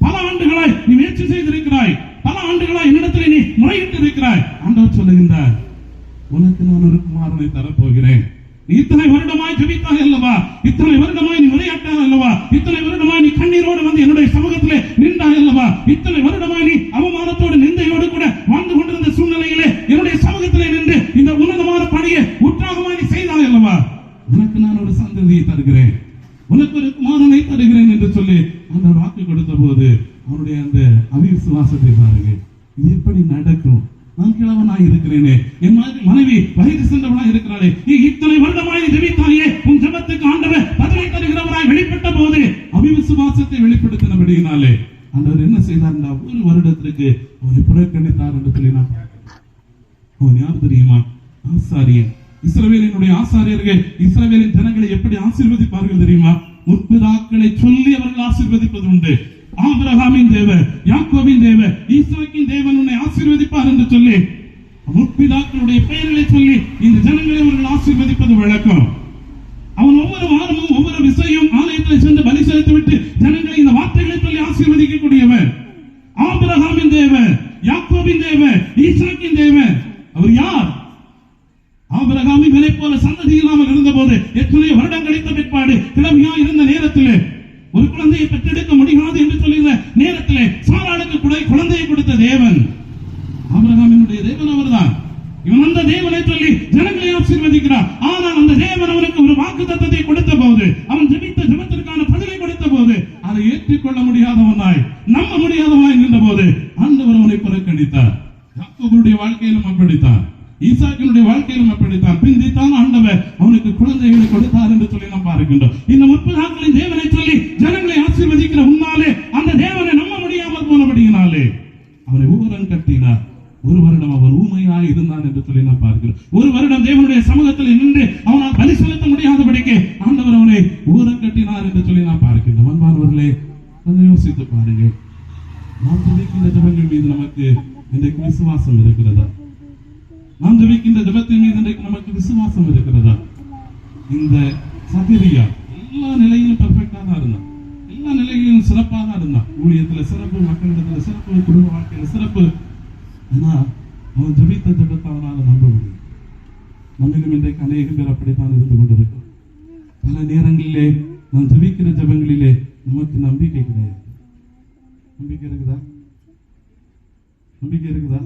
Speaker 6: பல ஆண்டுகளாய் நீ முயற்சி செய்திருக்கிறாய், பல ஆண்டுகளாய் என்னிடத்திலே நீ முறையிட்டு இருக்கிறாய். ஆண்டவர் சொல்லுகின்றார், உனக்கு நான் ஒரு குமாரனை தரப்போகிறேன். நீ இத்தனை வருடமாய் ஜெபித்தாய் அல்லவா, இத்தனை வருடமாய் நீ முறையாட்டாய் அல்லவா, இத்தனை வருடமாய் நீ கண்ணீரோடு வந்து என்னுடைய சமூகத்திலே நின்றாய் அல்லவா, இத்தனை வருடமாய் நீ அவமானத்தோடு நிந்தையோடு கூட வாழ்ந்து கொண்டிருந்த சூழ்நிலையிலே என்னுடைய சமூகத்திலே நின்று இந்த உன்னதமான பணியை உற்சாகமாய் நீ செய்தாய் அல்லவா, உனக்கு நான் ஒரு சந்ததியை தருகிறேன், உனக்கு ஒரு குமாரனை தருகிறேன் என்று சொல்லி அந்த வாக்கு கொடுத்த போது அவனுடைய அந்த அவிசுவாசத்தை பாருங்க. இது எப்படி நடக்கும்? நான் கிழவனாய் இருக்கிறேனே, என் மனைவி வயது சென்றவனாய் இருக்கிறாளே, இத்தனை வருடமாய் ஜெபித்தாயே, உன் ஜெபத்துக்கு ஆண்டவர் பதிலை தருகிறவராய் வெளிப்பட்ட போது அவிசுவாசத்தை வெளிப்படுத்தினபடியினாலே ஆண்டவர் என்ன செய்தார்? ஒரு வருடத்திற்கு அவனை புறக்கணித்தார் என்று சொல்லி நான் அவன் யார் தெரியுமா? ஆசாரியன். இஸ்ரவேலினுடைய ஆசாரியர்கள் இஸ்ரவேலின் ஜனங்களை எப்படி ஆசீர்வதிப்பார்கள் தெரியுமா? முற்பிதாக்களை சொல்லி அவர்கள் ஆசீர்வதிப்பது உண்டு. ஆபிரகாமின் தேவன், யாக்கோபின் தேவன், ஈசாக்கின் தேவன் உன்னை ஆசீர்வதிப்பார் என்று சொல்லி முற்பிதாக்களுடைய பெயர்களை சொல்லி இந்த ஜனங்களை அவர்கள் ஆசீர்வதிப்பது வழக்கம். அவன் ஒவ்வொரு வாரமும் ஒவ்வொரு விஷயம் ஆலயத்தில் சென்று பலி செலுத்திவிட்டு ஜனங்களை இந்த வார்த்தைகளை சொல்லி ஆசீர்வதிக்கக்கூடியவர். ஆபிரகாமின் தேவன், யாக்கோபின் தேவன், ஈசாக்கின் தேவன். அவர் யார்? ஆபிரகாமின் விலை போல சந்ததி இல்லாமல் இருந்த போது எத்தனை வருடம் கழித்த பிற்பாடு கிழமையா இருந்த நேரத்தில் ஒரு குழந்தையை பெற்றெடுக்க முடியாது என்று சொல்லுகிற நேரத்தில் சாராளுக்கு குழந்தையை கொடுத்த தேவன் ஆபிரகாமினுடைய தேவன் அவர்தான். இவன் அந்த தேவனை சொல்லி ஜனங்களை ஆசீர்வதிக்கிறார். ஆனால் அந்த தேவன் அவனுக்கு ஒரு வாக்குத்தத்தத்தை கொடுத்த போது, அவன் ஜெபித்த ஜெபத்திற்கான பதிலை கொடுத்த போது அதை ஏற்றுக்கொள்ள முடியாதவனாய், நம்ப முடியாதவனாய் நின்ற போது ஆண்டவர் அவனை புறக்கணித்தார். யாக்கோபுடைய வாழ்க்கையிலும் அப்படித்தான், ஈசாக்கினுடைய வாழ்க்கையிலும் அப்படித்தான். பிந்தித்தான் ஆண்டவர் அவனுக்கு குழந்தைகளை கொடுத்தார் என்று சொல்லி நாம் பார்க்கின்றோம். இந்த 30 நாட்களின் தேவனை சொல்லி ஜனங்களை ஆசீர்வதிக்கிற உன்னாலே அந்த தேவனை நம்ப முடியாமல் போனபடியினாலே அவனை ஊரம் கட்டினார். ஒரு வருடம் அவர் ஊமையாய் இருந்தான் என்று சொல்லி நாம் பார்க்கிறோம். ஒரு வருடம் தேவனுடைய சமூகத்தில் நின்று அவனால் பலி செலுத்த முடியாதபடிக்கு ஆண்டவர் அவனை ஊரம் கட்டினார் என்று சொல்லி நாம் பார்க்கின்றோம். அன்பானவர்களே, கொஞ்சம் யோசித்து பாருங்கள். நாம் ஜெபிக்கின்ற ஜெபங்கள் மீது நமக்கு இன்றைக்கு விசுவாசம் இருக்கிறதா? நாம் ஜெபிக்கின்ற ஜெபத்தின் மீது இன்றைக்கு நமக்கு விசுவாசம் இருக்கிறதா? இந்த சகரியா எல்லா நிலையிலும் பெர்ஃபெக்டா தான் இருந்தான், எல்லா நிலையிலும் சிறப்பாக தான் இருந்தான். ஊழியத்துல சிறப்பு, மக்களிடத்துல சிறப்பு, குடும்ப வாழ்க்கையில சிறப்பு. ஆனா அவன் ஜெபித்த ஜெபத்தை அவனால நம்ப முடியும். நம்மிலும் இன்றைக்கு அநேக பேர் அப்படித்தான் இருந்து கொண்டிருக்கிறோம். பல நேரங்களிலே நாம் ஜெபிக்கிற ஜெபங்களிலே நமக்கு நம்பிக்கை கிடையாது. நம்பிக்கை இருக்குதா? நம்பிக்கை இருக்குதா?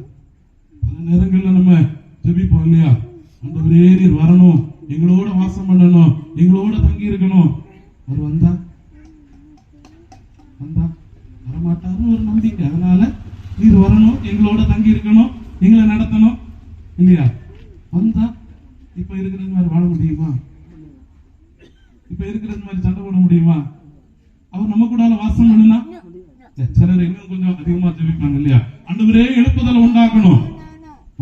Speaker 6: பல நேரங்கள்ல நம்ம ஜெபிப்போம் இல்லையா? ஆண்டவரே நீர் வரணும், எங்களோட வாசம் பண்ணணும், எங்களோட தங்கி இருக்கணும். அவர் வந்தா வரமாட்டாருன்னு ஒரு நம்பிக்கை. அதனால நீர் வரணும், எங்களோட தங்கி இருக்கணும், எங்களை நடத்தணும் இல்லையா? வந்தா இப்ப இருக்கிறது மாதிரி வாழ முடியுமா? இப்ப இருக்கிறது மாதிரி சண்டை போட முடியுமா? அவர் நம்ம கூட வாசம் பண்ணுனா சிலர் இன்னும் கொஞ்சம் அதிகமா ஜெபிப்பாங்க இல்லையா? ஆண்டவரே எழுப்புதல் உண்டாக்கணும்,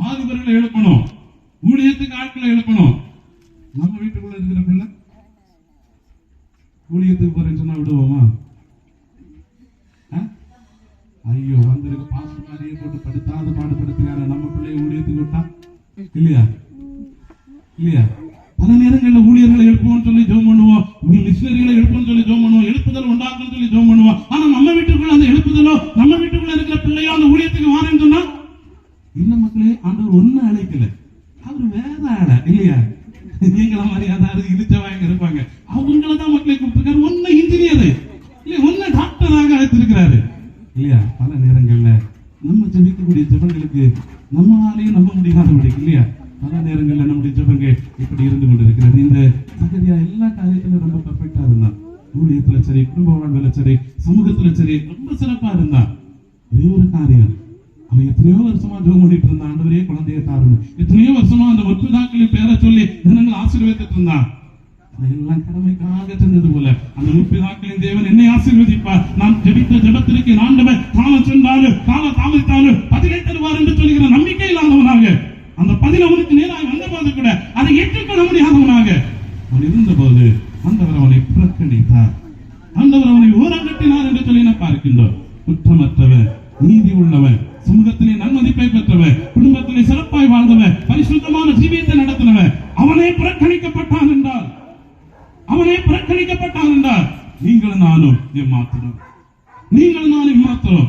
Speaker 6: வாலிபர்களை எழுப்பணும், ஊழியத்துக்கு ஆட்களை எழுப்பணும். நம்ம வீட்டுக்குள்ள இருக்கிற பிள்ளை ஊழியத்துக்கு போறேன்னு சொன்னா விடுவோமா? ஐயோ வந்திருக்கு பாச மாதிரியே போட்டு படுத்தாத பாடுபடுத்துறாரு, நம்ம பிள்ளைய ஊழியத்துக்கு விட்டா இல்லையா? இல்லையா? பல நேரங்களில் ஊழியர்களை எழுப்புவோம் சொல்லி ஜெபம் பண்ணுவோம், மிஷனரிகளை எழுப்பும் சொல்லி ஜெபம் பண்ணுவோம், எழுப்புதல் உண்டாக்கும் சொல்லி ஜெபம் பண்ணுவோம். ஆனா நம்ம வீட்டுக்குள்ள அந்த எழுப்புதலோ, நம்ம வீட்டுக்குள்ள இருக்கிற பிள்ளையோ அந்த ஊழியத்துக்கு வாரேன்னு சொன்னா இல்ல மக்களே, ஆண்டவர் ஒண்ணு அழைக்கல, அவர் வேற ஆட இல்லையா? எங்களை மாதிரி அதாவது இழுச்சவாங்க இருப்பாங்க, அவங்களதான் மக்களை கூப்பிட்டுருக்காரு. ஒன்னு இன்ஜினியர் இல்லையா, ஒன்னு டாக்டராக அழைத்திருக்கிறாரு இல்லையா? பல நேரங்கள்ல நம்ம ஜெபிக்கக்கூடிய ஜெபங்களுக்கு நம்மளாலேயும் நம்ப முடியாதபடிக்கு இல்லையா? பல நேரங்கள்ல நம்முடைய ஜெபங்கள் இப்படி இருந்து கொண்டிருக்கிறது. இந்த சகரியா எல்லா காரியத்திலும் ரொம்ப பெர்ஃபெக்டா இருந்தான். ஊழியத்துல சரி, குடும்ப வாழ்வுல சரி, சமூகத்துல சரி ரொம்ப சிறப்பா இருந்தான். ஒரே ஒரு காரியம், அவன் எத்தனையோ வருஷமா ஜெபம் பண்ணிட்டு இருந்தான், ஆண்டவரே குழந்தையை தாருன்னு. எத்தனையோ வருஷமா அந்த முற்பிதாக்களின் பேரை சொல்லி ஜனங்கள் ஆசீர்வதித்துட்டு இருந்தான். எல்லாம் கடமைக்காக செஞ்சது போல அந்த முற்பிதாக்களின் தேவன் என்னை ஆசீர்வதிப்பார், நான் ஜெபித்த ஜெபத்திற்கு ஆண்டவர் காலம் சென்றாலும் காலம் தாமதித்தாலும் பதிலை தருவார் என்று சொல்லுகிற நம்பிக்கை இல்லாதவனாக, அந்த பதில் அவனுக்கு நேராக வந்த போது கூட அதை ஏற்றுக்கொள்ள முடியாதவனாக அவன் இருந்த போது ஆண்டவர் அவனை புறக்கணித்தார், ஆண்டவர் அவனை ஓரங்கட்டினார் என்று சொல்லி நான் பார்க்கின்றோம். குற்றமற்றவன், நீதி உள்ளவன், சமூகத்திலே நன்மதிப்பை பெற்றவன், குடும்பத்திலே சிறப்பாய் வாழ்ந்தவன், பரிசுத்தமான ஜீவியத்தை நடத்தினவன், அவனே புறக்கணிக்கப்பட்டான் என்றால், அவனே புறக்கணிக்கப்பட்டான் என்றால் நீங்களும் நானும் ஏமாத்தினோம், நீங்களும் நானும் ஏமாத்தினோம்.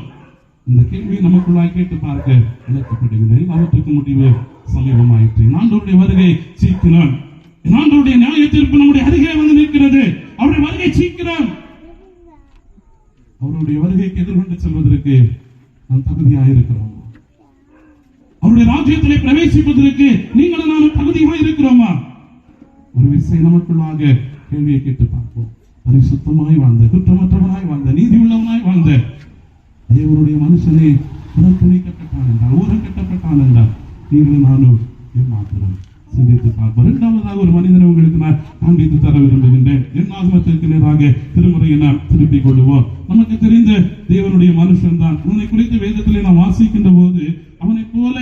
Speaker 6: இந்த கேள்வியை நமக்குள்ளாய் கேட்டு பார்க்க இழக்கப்படுகிறது. அவற்றுக்கு முடிவு சமீபமாயிற்று. ஆண்டவருடைய வருகை சீக்கிரம், ஆண்டவருடைய நியாய தீர்ப்பு நம்முடைய அருகே வந்து நிற்கிறது. அவருடைய வருகை சீக்கிரம். அவருடைய வருகைக்கு எதிர்கொண்டு செல்வதற்கு நாம் தகுதியாக இருக்கிறோம். அவருடைய ராஜ்யத்திலே பிரவேசிப்பதற்கு நீங்களும் நானும் தகுதியாக இருக்கிறோமா? ஒரு விஷயம் நமக்குள்ளாக கேள்வியை கேட்டு பார்ப்போம். பரிசுத்தமாய் வாழ்ந்த, குற்றமற்றவனாய் வாழ்ந்த, நீதி உள்ளவனாய் வாழ்ந்த தேவனுடைய மனுஷனே புறக்கணிக்கப்பட்டான் என்றால், ஊரம் கட்டப்பட்டான் என்றால் நீங்களும் நானும் ஏமாத்திரம் சிந்தித்து பார்ப்போம். இரண்டாவதாக ஒரு மனிதனை உங்களுக்கு நான் காண்பித்து தர விரும்புகின்றேன். எண்ணாகமத்திற்கு நேராக திருமுறையை நாம் திருப்பிக் கொள்வோம். நமக்கு தெரிந்த தேவனுடைய மனுஷன் தான். அவனை குறித்து வேதத்திலே நாம் வாசிக்கின்ற போது அவனை போல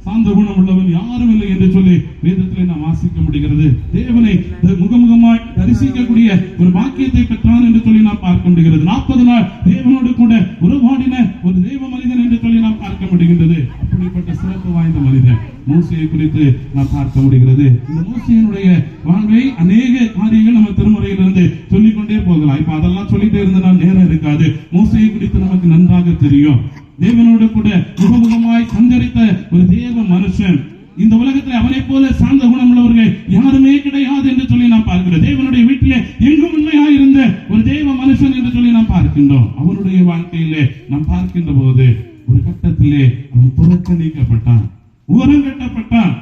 Speaker 6: சாந்த குணம் உள்ளவன் யாரும் இல்லை என்று சொல்லி வேதத்திலே நாம் வாசிக்க முடிகிறது. தேவனை முகமுகமாய் தரிசிக்கக்கூடிய ஒரு பாக்கியத்தை பெற்றான் என்று சொல்லி நாம் பார்க்க முடிகிறது. 40 நாள் தேவனோடு கூட உறவாடின ஒரு தேவ மனிதன் என்று சொல்லி நாம் பார்க்க முடிகின்றது. அப்படிப்பட்ட சிறப்பு வாய்ந்த மனிதன் மோசேயை குறித்து நாம் பார்க்க முடிகிறது. இந்த மோசேயினுடைய வாழ்வை அநேக காரியங்கள் நம்ம திருமுறையிலிருந்து சொல்லிக் கொண்டே போகலாம். இப்ப அதெல்லாம் சொல்லிட்டே இருந்தா நேரம் இருக்காது. மோசேயை குறித்து நமக்கு நன்றாக தெரியும். தேவனோடு கூட முகமுகமாய் சஞ்சரித்த ஒரு தேவ மனுஷன். இந்த உலகத்தில் அவனை போல சார்ந்த குணம் உள்ளவர்கள் யாருமே கிடையாது என்று சொல்லி நாம் பார்க்கிறோம். தேவனுடைய வீட்டிலே எங்கும் உண்மையாக இருந்த ஒரு தேவ மனுஷன் என்று சொல்லி நாம் பார்க்கின்றோம். அவனுடைய வாழ்க்கையிலே நாம் பார்க்கின்ற போது ஒரு கட்டத்திலே அவன் புறக்கணிக்கப்பட்டான், ஓரம் கட்டப்பட்டான்.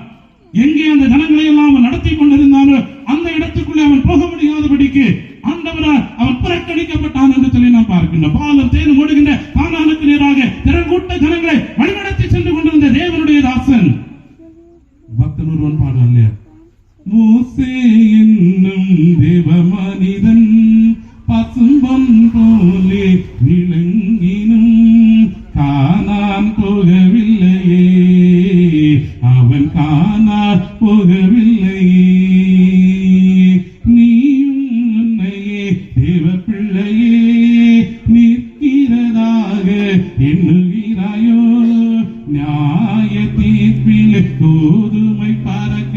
Speaker 6: எங்கே அந்த ஜனங்களை எல்லாம் அவன் நடத்தி கொண்டிருந்தாலும் அந்த இடத்துக்குள்ளே அவன் போக முடியாதபடிக்கு ஆண்டவரால் அவன் புறக்கணிக்கப்பட்டான் என்று சொல்லி நாம் பார்க்கின்றோம். பாலும் தேனும் ஓடுகின்ற கானானுக்கு நேராக திரள்கூட்ட ஜனங்களை வழிநடத்தி சென்று கொண்டிருந்த தேவனுடைய தாசன் பக்தன் ஒருவன் பாடுவான் இல்லையா? மோசே என்னும் தேவ மனிதன் பசும்பொன் போலே விளங்கினும் கானான் போகவில்லையே, அவன் கானான் போகவில்லையே. நீயும் உன்னையே தேவ பிள்ளையே நிற்கிறதா எண்ணுகிறாயோ? நியாய தீர்ப்பில் கோதுமை பறக்க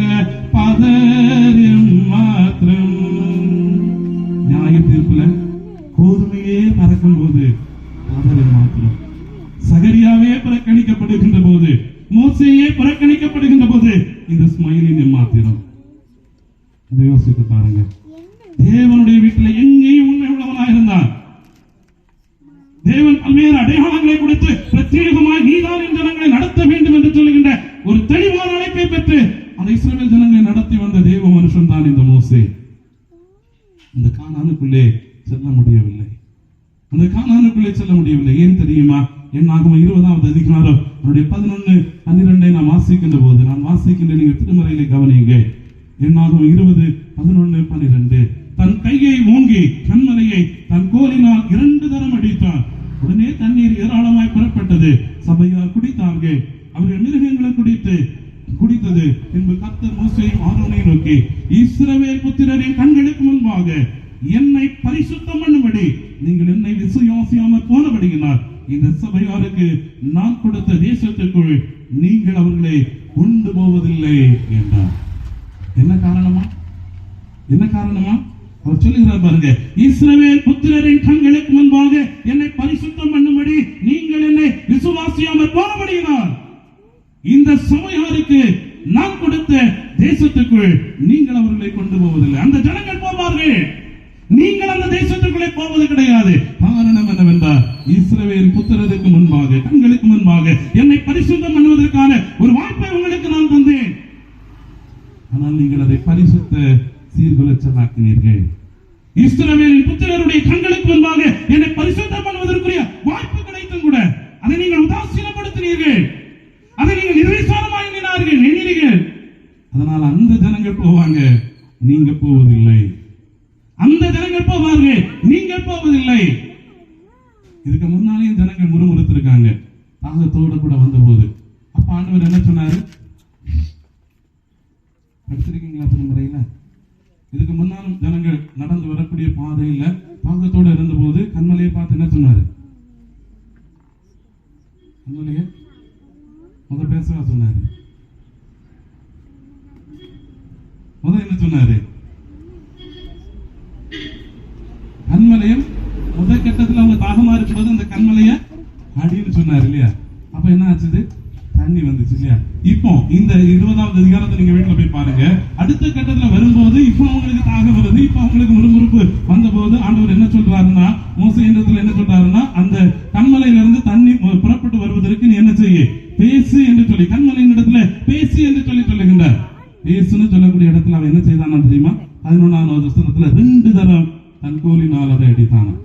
Speaker 6: பதறும் மாத்திரம். நியாய தீர்ப்புல கோதுமையே பறக்கும் போது பதறும் மாத்திரம். சகரியாவே புறக்கணிக்கப்படுகின்ற போது, மோசேயே புறக்கணிக்கப்படுகின்ற போது இந்த ஸ்மைலின் எம்மாத்திரம். இதை யோசித்து பாருங்க. தேவனுடைய வீட்டில் எங்கேயும் உண்மை உள்ளவனாக இருந்தான். தேவன் பல்வேறு அடையாளங்களை கொடுத்து பிரத்யேகமாய் நீதான் என் ஜனங்களை நடத்த வேண்டும் என்று சொல்லுகின்ற ஒரு தெளிவான அழைப்பை பெற்று அந்த இஸ்ரவேல் ஜனங்களை நடத்தி வந்த தேவ மனுஷன் தான் இந்த மோசே. இந்த கானானுக்குள்ளே செல்ல முடியவில்லை. அந்த கானானுக்குள்ளே செல்ல முடியவில்லை. ஏன் தெரியுமா? என்னாகும் 20வது அதிகாரம் 11-12 நான் வாசிக்கின்ற போது, நான் வாசிக்கின்ற நீங்க திருமறையிலே கவனியுங்க. என்னாகும் 20:11-12 தன் கையை ஓங்கி கண்மலையை தன் கோலினால் 2 தரம் அடித்தார். உடனே தண்ணீர் ஏராளமாய் புறப்பட்டது. சபையார் குடித்தார்கள். அவர்கள் மிருகங்களும் குடித்தது. பின்பு கர்த்தர் மோசேயும் ஆரோனையும் நோக்கி, இஸ்ரவேல் புத்திரரின் கண்களுக்கு முன்பாக என்னை பரிசுத்தம் பண்ணும்படி நீங்கள் என்னை விசுவாசியாமல் போனபடியினால் இந்த சபையாருக்கு நான் கொடுத்த தேசத்திற்குள் நீங்கள் அவர்களை கொண்டு போவதில்லை என்றார். என்ன காரணமா? அவர் சொல்லுகிறார் பாருங்க, இஸ்ரவேல் புத்திரரின் கண்களுக்கு முன்பாக என்னை பரிசுத்தம் பண்ணும்படி நீங்கள் என்னை விசுவாசியாமல் போனபடியினால் இந்த சபையாருக்கு நான் கொடுத்த தேசத்துக்குள் நீங்கள் அவர்களை கொண்டு போவதில்லை. அந்த ஜனங்கள் போவார்கள், நீங்கள் அந்த தேசத்துக்குள்ளே போவது கிடையாது. காரணம் என்னவென்றால், இஸ்ரவேல் புத்திரருக்கு முன்பாக கண்களுக்கு முன்பாக என்னை பரிசுத்தம் பண்ணுவதற்கான ஒரு வாய்ப்பை உங்களுக்கு நான் தந்தேன். ஆனால் நீங்கள் அதை பரிசுத்த சீர்குலைச்சலாக்கினீர்கள். இஸ்ரவேலின் புத்திரருடைய கண்களுக்கு முன்பாக என்னை பரிசுத்தம் பண்ணுவதற்குரிய வாய்ப்பு கிடைத்தும் கூட அதை நீங்கள் உதாசீனப்படுத்தினீர்கள். அதை நீங்கள் நிர்விசாரமாக எண்ணினீர்கள். அதனால் அந்த ஜனங்கள் போவாங்க, நீங்க போவதில்லை. அந்த ஜனங்கள் போவார்கள், நீங்கள் போவதில்லை. இதுக்கு முன்னாலேயும் ஜனங்கள் முறுமுறுத்திருக்காங்க தாகத்தோடு கூட வந்த போது. அப்ப ஆண்டவர் என்ன சொன்னாரு? படிச்சிருக்கீங்களா திருமுறையில? இதுக்கு முன்னாலும் ஜனங்கள் நடந்து வரக்கூடிய பாதையில தாகத்தோடு இருந்த போது கண்மலையை பார்த்து என்ன சொன்னாரு? கண்மலைய முதல் பேசவா சொன்னாரு? முதல் என்ன சொன்னாரு? கண்மலையம் முதல் கட்டத்துல அவங்க தாகமா இருக்கும்போது அந்த கண்மலைய அடின்னு சொன்னாரு இல்லையா? அப்ப என்ன ஆச்சு? தண்ணி வந்துச்சு இல்லையா? இப்போ இந்த 20வது அதிகாரத்தை நீங்க வீட்டுல போய் பாருங்க. அடுத்த கட்டத்துல வரும்போது இப்போ அவங்களுக்கு தாகம் வருது, இப்போ அவங்களுக்கு முறுமுறுப்பு வந்த போது ஆண்டவர் என்ன சொல்றாருன்னா, மோசே இடத்துல என்ன சொல்றாருன்னா, அந்த கண்மலையில இருந்து தண்ணி புறப்பட்டு வருவதற்கு நீ என்ன செய்ய, பேசு என்று சொல்லி, கண்மலையின் இடத்துல பேசு என்று சொல்லுகின்றார். பேசுன்னு சொல்லக்கூடிய இடத்துல அவன் என்ன செய்தானா தெரியுமா? 11வது வசனத்துல 2 தரம் தன் கோலினால் அதை அடித்தானா.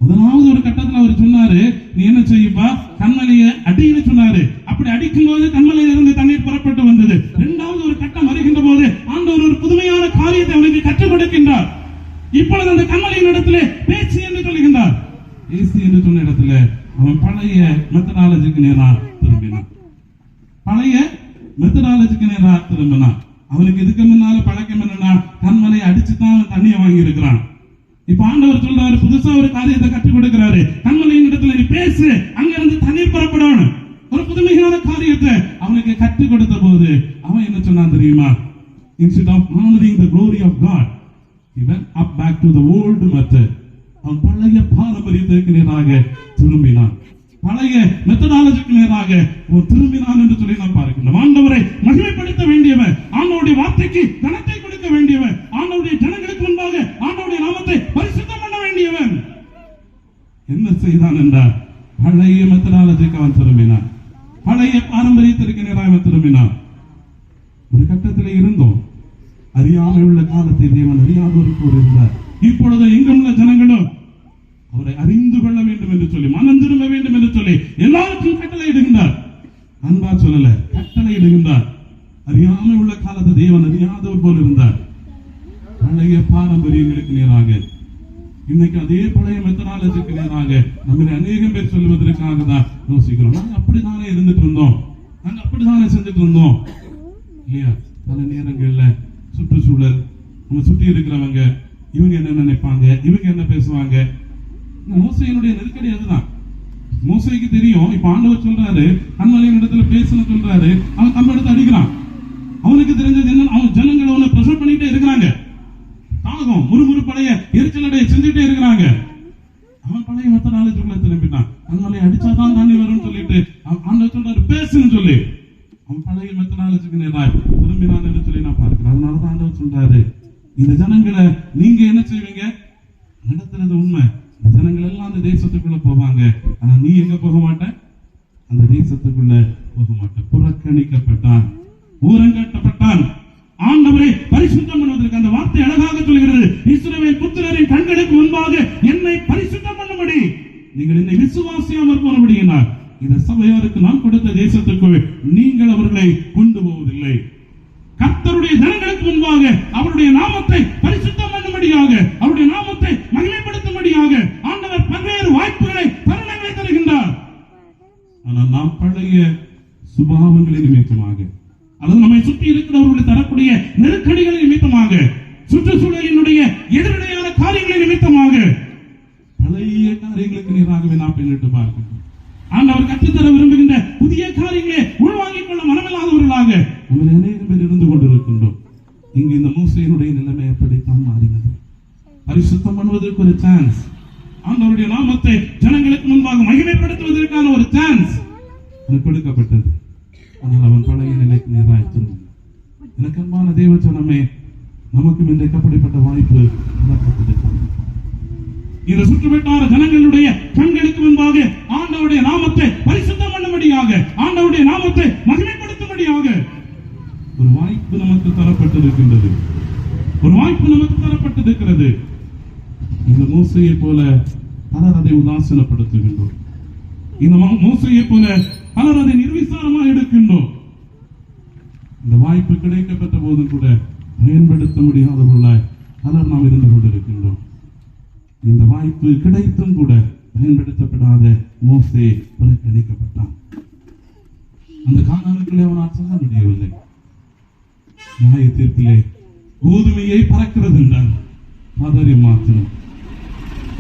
Speaker 6: முதலாவது ஒரு கட்டத்துல அவர் சொன்னாரு, நீ என்ன செய்யப்பா, கண்மலையை அடின்னு சொன்னாரு. அப்படி அடிக்கும் போது கண்மலையில இருந்து தண்ணீர் புறப்பட்டு வந்தது. 2வது ஒரு கட்டம் வருகின்ற போது ஆண்டவர் ஒரு புதுமையான காரியத்தை அவனுக்கு கற்றுக் கொடுக்கின்றார். இப்பொழுது அந்த கண்மலையின் இடத்துல பேச்சு என்று சொல்லுகின்றார். பேச்சு என்று சொன்ன இடத்துல அவன் பழைய மெத்தடாலஜிக்கு நேராக திரும்பினான். அவனுக்கு இதுக்கு முன்னால பழக்கம் என்னன்னா, கண்மலையை அடிச்சுதான் அவன் தண்ணியை வாங்கி இருக்கிறான். இப்ப ஆண்டவர் சொல்றாரு, புதுசா ஒரு காரியத்தை கற்றுக் கொடுக்கிறாரு. கண்மலையின் இடத்துல நீ பேசு, அங்க இருந்து தண்ணீர் புறப்படணும். ஒரு புதுமையான காரியத்தை அவனுக்கு கற்றுக் கொடுத்த போது அவன் என்ன சொன்னான் தெரியுமா? Instead of honoring the glory of God, he went up back to the old method. அவன் பழைய பாரம்பரியத்திற்கு நேராக திரும்பினான். பழைய மெத்தடாலஜிக்கு நேராக திரும்பினான் என்று சொல்லி நாம் பார்க்கிறோம். ஆண்டவரை மகிமைப்படுத்த வேண்டியவன், ஆண்டவருடைய வார்த்தைக்கு கனத்தை கொடுக்க வேண்டியவன், ஆண்டவருடைய ஜனங்களுக்கு முன்பாக ஆண்டவருடைய நாமத்தை பரிசுத்தம் பண்ண வேண்டியவன் என்ன செய்தான் என்றால், பழைய மெத்தடாலஜிக்கு அவன் திரும்பினான். பழைய பாரம்பரியத்திற்கு நேராக அவன் திரும்பினான். ஒரு கட்டத்தில் இருந்தோம், அறியாமை உள்ள காலத்தை தேவன் அறியாதவருக்கு இருந்தார். இப்பொழுது எங்குள்ள ஜனங்களும் அவரை அறிந்து கொள்ள வேண்டும் என்று சொல்லி, மனம் திரும்ப வேண்டும் என்று சொல்லி எல்லாருக்கும் கட்டளை இடுகின்றார். அன்பா சொல்லல, கட்டளை இடுகின்றார். அறியாமை உள்ள காலத்தை தேவன் அறியாதவர் போல் இருந்தார். பழைய பாரம்பரியங்களுக்கு நேராக, இன்னைக்கு அதே பழைய மெத்தடாலஜிக்கு நேராக நம்ம அநேகம் பேர் சொல்வதற்காக தான் யோசிக்கிறோம். நாங்க அப்படித்தானே இருந்துட்டு இருந்தோம், நாங்க அப்படித்தானே செஞ்சுட்டு இருந்தோம் இல்லையா? பல நேரங்கள்ல சுற்றுச்சூழல், நம்ம சுற்றி இருக்கிறவங்க, இவங்க என்ன நினைப்பாங்க, இவங்க என்ன பேசுவாங்க. மோசையினுடைய நெருக்கடி அதுதான். மோசேக்கு தெரியும். இப்ப ஆண்டவர் சொல்றாரு, கண்மலையின் இடத்துல பேசணும் சொல்றாரு, அவன் கம்ப எடுத்து அடிக்கிறான். அவனுக்கு தெரிஞ்சது என்ன, அவன் ஜனங்களை அவனை பிரஷர் பண்ணிட்டே இருக்கிறாங்க. தாகம் முறுமுறுப்படைய எரிச்சலடைய செஞ்சுட்டே இருக்கிறாங்க. அவன் பழைய மெத்தடாலஜிக்குள்ள திரும்பிட்டான். கண்மலை அடிச்சாதான் தண்ணி வரும்னு சொல்லிட்டு ஆண்டவர் சொல்றாரு பேசுன்னு சொல்லி அவன் பழைய மெத்தடாலஜிக்கு நேராய் திரும்பினான் என்று சொல்லி நான் பார்க்கிறேன். அதனாலதான் ஆண்டவர் சொல்றாரு, இந்த ஜனங்களை நீங்க என்ன செய்வீங்க, நடத்துறது உண்மை. இந்த ஜனங்கள் எல்லாம் அந்த தேசத்துக்குள்ள போவாங்க, ஆனா நீ எங்க போக மாட்ட, அந்த தேசத்துக்குள்ள போக மாட்ட. புறக்கணிக்கப்பட்டான், ஊரங்கட்டப்பட்டான். ஆண்டவரை பரிசுத்தம் பண்ணுவதற்கு அந்த வார்த்தை அழகாக சொல்கிறது, இஸ்ரவேல் புத்திரரின் கண்களுக்கு முன்பாக என்னை பரிசுத்தம் பண்ணும்படி நீங்கள் என்னை விசுவாசியாமற் போனபடியினால் இந்த சபையாருக்கு நான் கொடுத்த தேசத்துக்கு நீங்கள் அவர்களை கொண்டு போவதில்லை. கர்த்தருடைய ஜனங்களுக்கு முன்பாக அவருடைய நாமத்தை பரிசுத்தம் பண்ணும்படியாக, அவருடைய நாமத்தை மகிமைப்படுத்தும்படியாக ஆண்டவர் பல்வேறு வாய்ப்புகளை தருணங்களை தருகின்றார். ஆனால் நாம் பழைய சுபாவங்களின் நிமித்தமாக அல்லது நம்மை சுற்றி இருக்கிறவர்களுடைய தரக்கூடிய நெருக்கடிகளின் நிமித்தமாக, சுற்றுச்சூழலினுடைய எதிரடையான காரியங்களின் நிமித்தமாக பழைய காரியங்களுக்கு நேராகவே நாம் பின்னிட்டு பார்க்கிறோம். ஆண்டவர் கற்றுத்தர விரும்புகின்ற புதிய காரியங்களை உள்வாங்கிக் கொள்ள மனமில்லாதவர்களாக நம்ம அநேகம் பேர் இருந்து கொண்டிருக்கின்றோம். இங்கு இந்த மோசேயினுடைய நிலைமை எப்படித்தான் மாறினது. பரிசுத்தம் பண்ணுவதற்கு ஒரு சான்ஸ், ஆண்டவருடைய நாமத்தை ஜனங்களுக்கு முன்பாக மகிமைப்படுத்துவதற்கான ஒரு சான்ஸ் அவனுக்கு கொடுக்கப்பட்டது. ஆனால் அவன் பழைய நிலைக்கு நேராக திரும்பினான். எனக்கு அன்பான தேவ ஜனமே, நமக்கும் இன்றைக்கு அப்படிப்பட்ட வாய்ப்பு வழங்கப்பட்டிருக்கிறது. இந்த சுற்றுவட்டார ஜனங்களுடைய கண்களுக்கு முன்பாக ஆண்டவருடைய நாமத்தை பரிசுத்தம் பண்ணும்படியாக, ஆண்டவருடைய நாமத்தை மகிமைப்படுத்தும்படியாக ஒரு வாய்ப்பு நமக்கு தரப்பட்டிருக்கின்றது. ஒரு வாய்ப்பு நமக்கு தரப்பட்டிருக்கிறது. இந்த மோசையை போல பலர் அதை உதாசீனப்படுத்துகின்றோம். இந்த மோசையை போல பலர் அதை நிர்விசாரமாக எடுக்கின்றோம். இந்த வாய்ப்பு கிடைக்கப்பட்ட போது கூட பயன்படுத்த முடியாதவர்களாய் பலர் நாம் இருந்து கொண்டிருக்கின்றோம். இந்த வாய்ப்பு கிடைத்தும் கூட பயன்படுத்தப்படாத மோசே புறக்கணிக்கப்பட்டான். அந்த கானானுக்குள்ளே அவனால் செல்ல முடியவில்லை. நியாய தீர்ப்பிலே கோதுமையை பறக்கிறது என்றார், பதறி மாத்திரம்.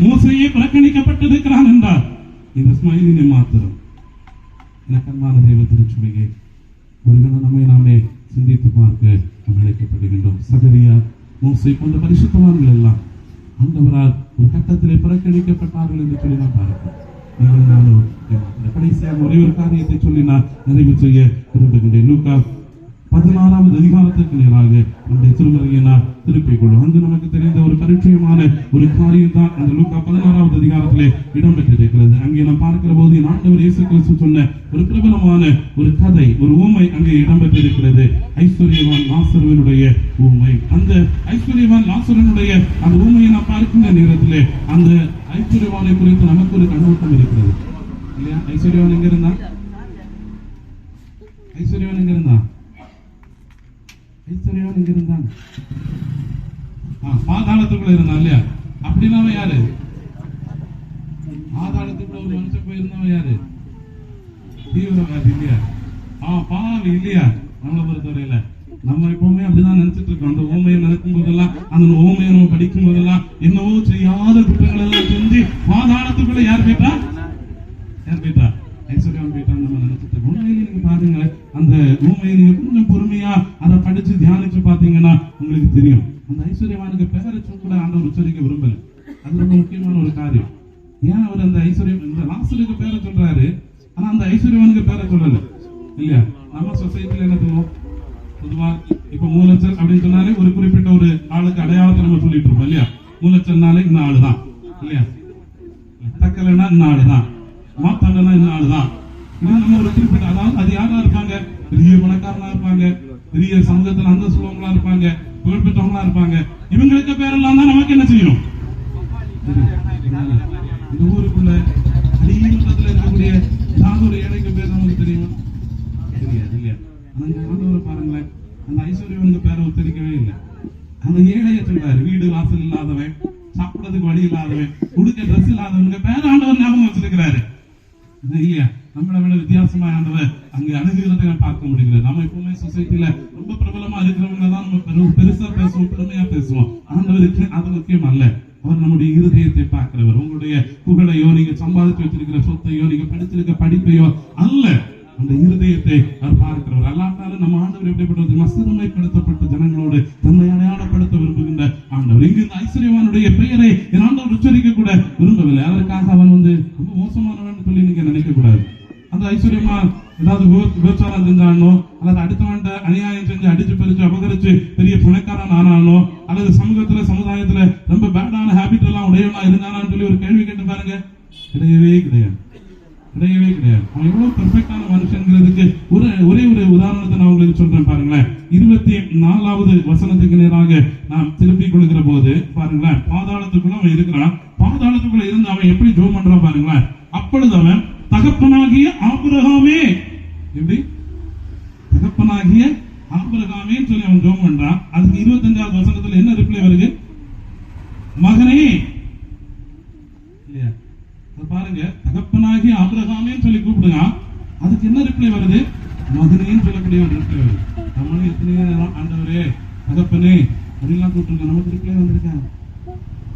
Speaker 6: மோசையே புறக்கணிக்கப்பட்டிருக்கிறான் என்றார், இந்த ஸ்மைலினை மாத்திரம். எனக்கு அன்பான தெய்வ திருச்சபையே, ஒரு கணம் நம்மை நாமே சிந்தித்து பார்க்க நாம் அழைக்கப்படுகின்றோம். சகரியா, மோசை போன்ற பரிசுத்தவான்கள் எல்லாம் ஆண்டவரால் ஒரு கட்டத்திலே புறக்கணிக்கப்பட்டார்கள் என்று சொல்லி நான் பார்க்கிறேன். நீங்கள் நானும் கடைசியாக ஒரே ஒரு காரியத்தை சொல்லி நான் நிறைவு செய்ய விரும்புகின்றேன். லூக்கா 16வது அதிகாரத்திற்கு நேராக நம்முடைய திருமறையை நான் திருப்பிக் கொள்ளும். அங்கு நமக்கு தெரிந்த ஒரு பரிச்சயமான ஒரு காரியம் தான் அந்த லூக்கா 16வது அதிகாரத்திலே இடம்பெற்றிருக்கிறது. அங்கே நாம் பார்க்கிற போது ஆண்டவர் இயேசு கிறிஸ்து சொன்ன ஒரு பிரபலமான ஒரு கதை, ஒரு ஊமை அங்கே இடம்பெற்றிருக்கிறது. ஐஸ்வர்யவான் லாசருவினுடைய ஊமை. அந்த ஐஸ்வர்யவான் லாசருவினுடைய அந்த ஊமையை நாம் பார்க்கின்ற நேரத்திலே அந்த ஐஸ்வர்யவானை குறித்து நமக்கு ஒரு கண்ணோட்டம் இருக்கிறது இல்லையா? ஐஸ்வர்யவான் எங்க இருந்தா? ஐஸ்வர்யவான் எங்க இருந்தா? ஐஸ்வர்யவான் எங்க இருந்தான்? பாதாளத்துக்குள்ள இருந்தான் இல்லையா? அப்படின்னா யாரு? பாதாளத்துக்குள்ள ஒரு மனுஷன் போயிருந்தவன் யாரு? தீவிரவாதி இல்லையா? பாவி இல்லையா? நம்மளை பொறுத்தவரையில நம்ம எப்பவுமே அப்படிதான் நினைச்சிட்டு இருக்கோம். அந்த ஓமையை நடக்கும் போதெல்லாம், அந்த ஓமையை நம்ம படிக்கும் போதெல்லாம் என்னவோ செய்யாத குற்றங்கள் எல்லாம் செஞ்சு பாதாளத்துக்குள்ள யார் போயிட்டா? யார் போயிட்டா? ஐஸ்வர்யவான் போயிட்டான்னு நம்ம நினைச்சிட்டு இருக்கோம். உண்மையிலே நீங்க பாருங்க, அந்த ஊமையை நீங்க கொஞ்சம் பொறுமையா அதை படிச்சு தியானிச்சு பாத்தீங்கன்னா உங்களுக்கு தெரியும். அந்த ஐஸ்வர்யவானுக்கு பேரை கூட ஆண்டவர் உச்சரிக்க விரும்பல. அது ரொம்ப முக்கியமான ஒரு காரியம். ஏன் அவர் அந்த ஐஸ்வர்யம், இந்த லாசருக்கு பேரை சொல்றாரு, ஆனா அந்த ஐஸ்வர்யவானுக்கு பேரை சொல்லல இல்லையா? நம்ம சொசைட்டில என்ன சொல்லுவோம்? பொதுவா இப்ப மூலச்சல் அப்படின்னு சொன்னாலே ஒரு குறிப்பிட்ட ஒரு ஆளுக்கு அடையாளத்தை நம்ம சொல்லிட்டு இருப்போம் இல்லையா? மூலச்சல்னாலே இந்த ஆளுதான் இல்லையா? தக்கலைன்னா இந்த ஆளுதான், மாத்தாண்டனா இந்த ஆளுதான். இது நம்ம ஒரு குறிப்பிட்ட, அதாவது அது யாரா இருப்பாங்க? பெரிய பணக்காரனா இருப்பாங்க, பெரிய சமூகத்தில் அந்தஸ்து உள்ளவங்களா இருப்பாங்க, புகழ்பெற்றவங்களா இருப்பாங்க. இவங்களுக்கு பேரெல்லாம் தான் நமக்கு என்ன செய்யணும்? இந்த ஊருக்குள்ள அடிமட்டத்தில் இருக்கக்கூடிய ஏதாவது ஒரு ஏழைக்கு பேர் நமக்கு தெரியுமா? தெரியாது இல்லையா? ஆனா பாருங்களேன், அந்த ஐஸ்வர்யவனுக்கு பேரை உச்சரிக்கவே இல்லை. அந்த ஏழைய சொல்றாரு, வீடு வாசல் இல்லாதவன், சாப்பிடறதுக்கு வழி இல்லாதவன், உடுக்க ட்ரெஸ் இல்லாதவனுக்கு பேர ஆண்டவர் ஞாபகம் வச்சிருக்கிறாரு இல்லையா? நம்மளை விட வித்தியாசமா ஆண்டவர் அங்க அணுகிறதை பார்க்க முடிகிறது. நம்ம எப்பவுமே சொசைட்டில ரொம்ப பிரபலமா இருக்கிறவங்க தான் நம்ம பெருசா பேசுவோம், பெருமையா பேசுவோம். ஆண்டவருக்கு அது முக்கியம் அல்ல அவர் நம்முடைய இருதயத்தை பார்க்கிறவர். உங்களுடைய புகழையோ, நீங்க சம்பாதிச்சு வச்சிருக்கிற சொத்தையோ, நீங்க படிச்சிருக்க படிப்பையோ அல்ல, அந்த இருதயத்தை அவர் பார்க்கிறவர். அல்லாட்டாலும் நம்ம ஆண்டவர் எப்படிப்பட்டது? சிறுமைப்படுத்தப்பட்ட ஜனங்களோடு தன்னை அடையாளப்படுத்த விரும்புகின்ற ஆண்டவர். இங்கு இந்த ஐஸ்வர்யவானுடைய பெயரை என் ஆண்டவர் உச்சரிக்க கூட விரும்பவில்லை. அதற்காக அவன் ரொம்ப மோசமானவன் சொல்லி நீங்க நினைக்க கூடாது. அந்த ஐஸ்வர்யமா ஏதாவது விபச்சாரம் செஞ்சானோ, அல்லது அடுத்தவன்ட்ட அநியாயம் செஞ்சு அடிச்சு பறிச்சு அபகரிச்சு பெரிய பணக்காரன் ஆனானோ, அல்லது சமுதாயத்துல ரொம்ப பேடான ஹேபிட் எல்லாம் உடையவனா இருந்தானான்னு சொல்லி ஒரு கேள்வி கேட்டு பாருங்க. கிடையவே கிடையாது. அவன் எவ்வளவு பெர்ஃபெக்டான மனுஷங்கிறதுக்கு ஒரே ஒரு உதாரணத்தை நான் உங்களுக்கு சொல்றேன் பாருங்களேன். 24வது வசனத்துக்கு நேராக நாம் திருப்பிக் கொள்கிற போது பாருங்களேன், பாதாளத்துக்குள்ள அவன் இருக்கிறான். பாதாளத்துக்குள்ள இருந்து அவன் எப்படி ஜெபம் பண்றான் பாருங்களேன். அப்பொழுது அவன் தகப்பனாகிய ஆபிரகாமே, எப்படி தகப்பனாகிய ஆபிரகாமே சொல்லி அவன் ஜெபம் பண்றான். அதுக்கு 25வது வசனத்துல என்ன ரிப்ளை வருது? மகனே. இல்லையா? பாருங்க, தகப்பனாகிய ஆபிரகாமே சொல்லி கூப்பிடுங்க. அதுக்கு என்ன ரிப்ளை வருது? மகனேன்னு சொல்லக்கூடிய ஒரு ரிப்ளை வருது. நம்மளும் எத்தனை நேரம் ஆண்டவரே தகப்பனே அப்படின்லாம் கூப்பிட்டுருக்க, நமக்கு ரிப்ளை வந்திருக்கா?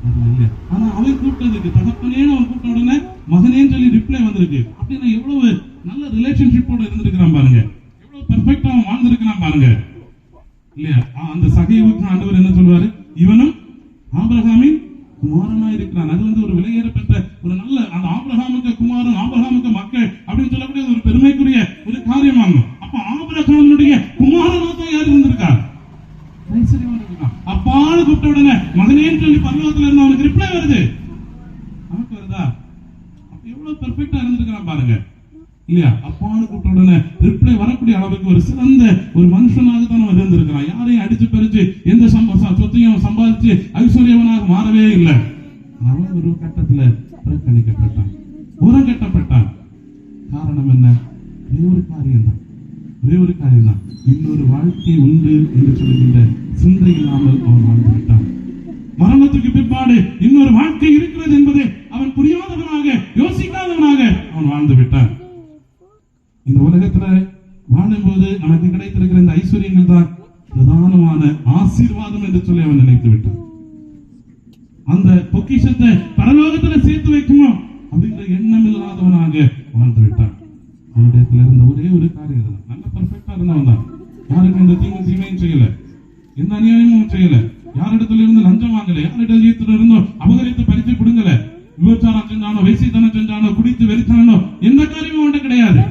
Speaker 6: இல்லையா? ஆனா அவன் கூப்பிட்டதுக்கு தகப்பனேன்னு அவன் கூப்பிட்ட உடனே மகனேன்னு சொல்லி ரிப்ளை வந்திருக்கு. அப்படின்னா எவ்வளவு நல்ல ரிலேஷன்ஷிப்போட இருந்திருக்கிறான் பாருங்க, எவ்வளவு பெர்ஃபெக்டா அவன் வாழ்ந்திருக்கிறான் பாருங்க, இல்லையா? அந்த சகைவுக்கு ஆண்டவர் என்ன சொல்லுவாரு? இவனும் ஆபிரகாமின் குமாரனா இருக்கிறான். அது ஒரு விலையேற பெற்ற ஒரு நல்ல அந்த ஆபிரகாமுக்கு குமாரன், ஆபிரகாமுக்கு மக்கள் அப்படின்னு சொல்லக்கூடிய ஒரு பெருமைக்குரிய ஒரு காரியமாகும். அப்ப ஆபிரகாமுடைய குமாரனா தான் யார் இருந்திருக்கார்? அப்பான்னு கூப்பிட்ட உடனே மகனேன்னு சொல்லி பரலோகத்துல இருந்து அவனுக்கு ரிப்ளை வருது. நமக்கு வருதா? அப்ப எவ்வளவு பெர்ஃபெக்டா இருந்திருக்கிறான் பாருங்க, இல்லையா? அப்பான்னு கூப்பிட்ட உடனே ரிப்ளை வரக்கூடிய அளவுக்கு ஒரு சிறந்த ஒரு மனுஷனாக தான் அவன் இருந்திருக்கிறான். யாரையும் அடிச்சு பறிச்சு எந்த சொத்தையும் சம்பாதிச்சு ஐஸ்வர்யவனாக மாறவே இல்லை. அவன் ஒரு கட்டத்துல புறக்கணிக்கப்பட்டான், ஓரம் கட்டப்பட்டான். காரணம் என்ன? ஒரே ஒரு காரியம் தான். இன்னொரு வாழ்க்கை உண்டு என்று சொல்லுகின்ற சிந்தை இல்லாமல் அவன் வாழ்ந்து விட்டான். மரணத்துக்கு பிற்பாடு இன்னொரு வாழ்க்கை இருக்கிறது என்பதை அவன் புரியாதவனாக, யோசிக்காதவனாக அவன் வாழ்ந்து விட்டான். இந்த உலகத்துல வாழும்போது நமக்கு கிடைத்திருக்கிற இந்த ஐஸ்வர்யங்கள் தான் பிரதானமான ஆசீர்வாதம் என்று சொல்லி அவன் நினைத்து விட்டான். அந்த பொக்கிஷத்தை பரலோகத்துல சேர்த்து வைக்கணும் அப்படிங்கிற எண்ணம் இல்லாதவனாக வாழ்ந்து விட்டான். அவனிடத்துல இருந்த ஒரே ஒரு காரியம் தான், நல்ல பெர்ஃபெக்டா இருந்தவன் தான். யாருக்கு இந்த தீமையும் செய்யல, எந்த அநியாயமும் செய்யல, யாரிடத்துல இருந்து லஞ்சம் வாங்கல, யாரிடத்துல இருந்தோ அபகரித்து பறித்து கொடுங்கல, விபச்சாரம் செஞ்சானோ, வேசித்தனம் செஞ்சானோ, குடித்து வெறித்தானோ, எந்த காரியமும் அவன்கிட்ட கிடையாது.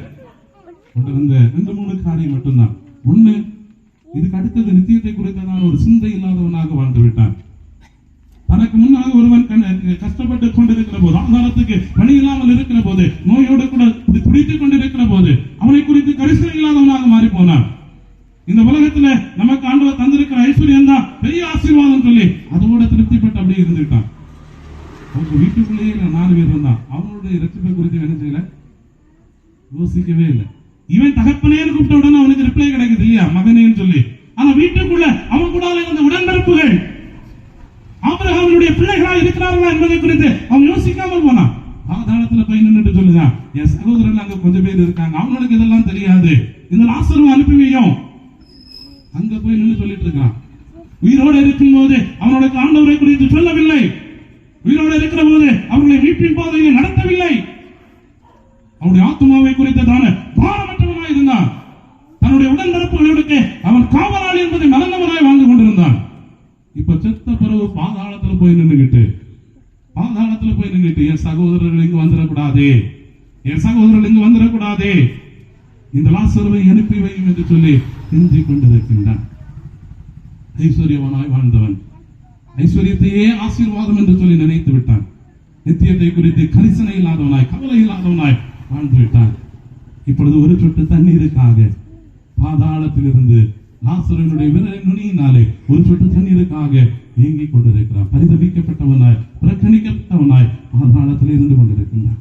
Speaker 6: இந்த 2-3 காரியம் மட்டும்தான். ஒண்ணு, இதுக்கு அடுத்தது நித்தியத்தை குறித்ததான ஒரு சிந்தை இல்லாதவனாக வாழ்ந்து விட்டான். தனக்கு முன்னாக ஒருவன் கஷ்டப்பட்டு கொண்டிருக்கிற போது, ஆதாரத்துக்கு பணி இல்லாமல் இருக்கிற போது, நோயோடு கூட துடித்துக் கொண்டிருக்கிற போது அவனை குறித்து கரிசனை இல்லாதவனாக மாறி போனான். இந்த உலகத்துல நமக்கு ஆண்டவர் தந்திருக்கிற ஐஸ்வர்யம் தான் பெரிய ஆசீர்வாதம் சொல்லி அதோட திருப்திப்பட்டு அப்படியே இருந்துட்டான். அவங்க வீட்டுக்குள்ளேயே 4 பேர் இருந்தான். அவனுடைய ரட்சிப்பை குறித்து என்ன செய்யல, யோசிக்கவே இல்லை. இவன் தகப்பனேன்னு கூப்பிட்ட உடனே அவனுக்கு ரிப்ளை கிடைக்குது இல்லையா, மகனேன்னு சொல்லி. ஆனா வீட்டுக்குள்ள அவன் கூட இருந்த உடன்பிறப்புகள் ஆபிரகாமுடைய பிள்ளைகளா இருக்கிறார்களா என்பதை குறித்து அவன் யோசிக்காமல் போனான். பாதாளத்துல போய் நின்றுட்டு சொல்லுதான், என் சகோதரன் அங்க கொஞ்சம் பேர் இருக்காங்க, அவனுக்கு இதெல்லாம் தெரியாது, இந்த லாசருவை அனுப்பி வையும். அங்க போய் நின்று சொல்லிட்டு இருக்கான். உயிரோடு இருக்கும் போது அவனுடைய ஆண்டவரை குறித்து சொல்லவில்லை, உயிரோடு இருக்கிற போது அவர்களை மீட்பின் பாதையில் நடத்தவில்லை. அவனுடைய ஆத்மாவை குறித்ததான பாரமற்றவனாய் இருந்தான். தன்னுடைய உடன்பிறப்புகளுக்கு அவன் காவலாளி என்பதை மறந்தவனாய் வாழ்ந்து கொண்டிருந்தான். இப்ப செத்த பிறகு பாதாளத்துல போய் நின்றுகிட்டு என் சகோதரர்கள் இங்கு வந்துடக்கூடாதே, என் சகோதரர்கள் இங்கு வந்துடக்கூடாதே, இந்த லாசருவை அனுப்பி வையும் என்று சொல்லி கெஞ்சி கொண்டிருக்கின்றான். ஐஸ்வர்யவனாய் வாழ்ந்தவன் ஐஸ்வர்யத்தையே ஆசீர்வாதம் என்று சொல்லி நினைத்து விட்டான். நித்தியத்தை குறித்து கரிசனை இல்லாதவனாய், கவலை இல்லாதவனாய் வாழ்ந்து விட்டான். இப்பொழுது ஒரு சொட்டு தண்ணீருக்காக பாதாளத்திலிருந்து லாசருவினுடைய விரலின் நுனியினாலே ஒரு சொட்டு தண்ணீருக்காக ஏங்கிக் கொண்டிருக்கிறான். பரிதபிக்கப்பட்டவனாய், புறக்கணிக்கப்பட்டவனாய் பாதாளத்தில் இருந்து கொண்டிருக்கின்றான்.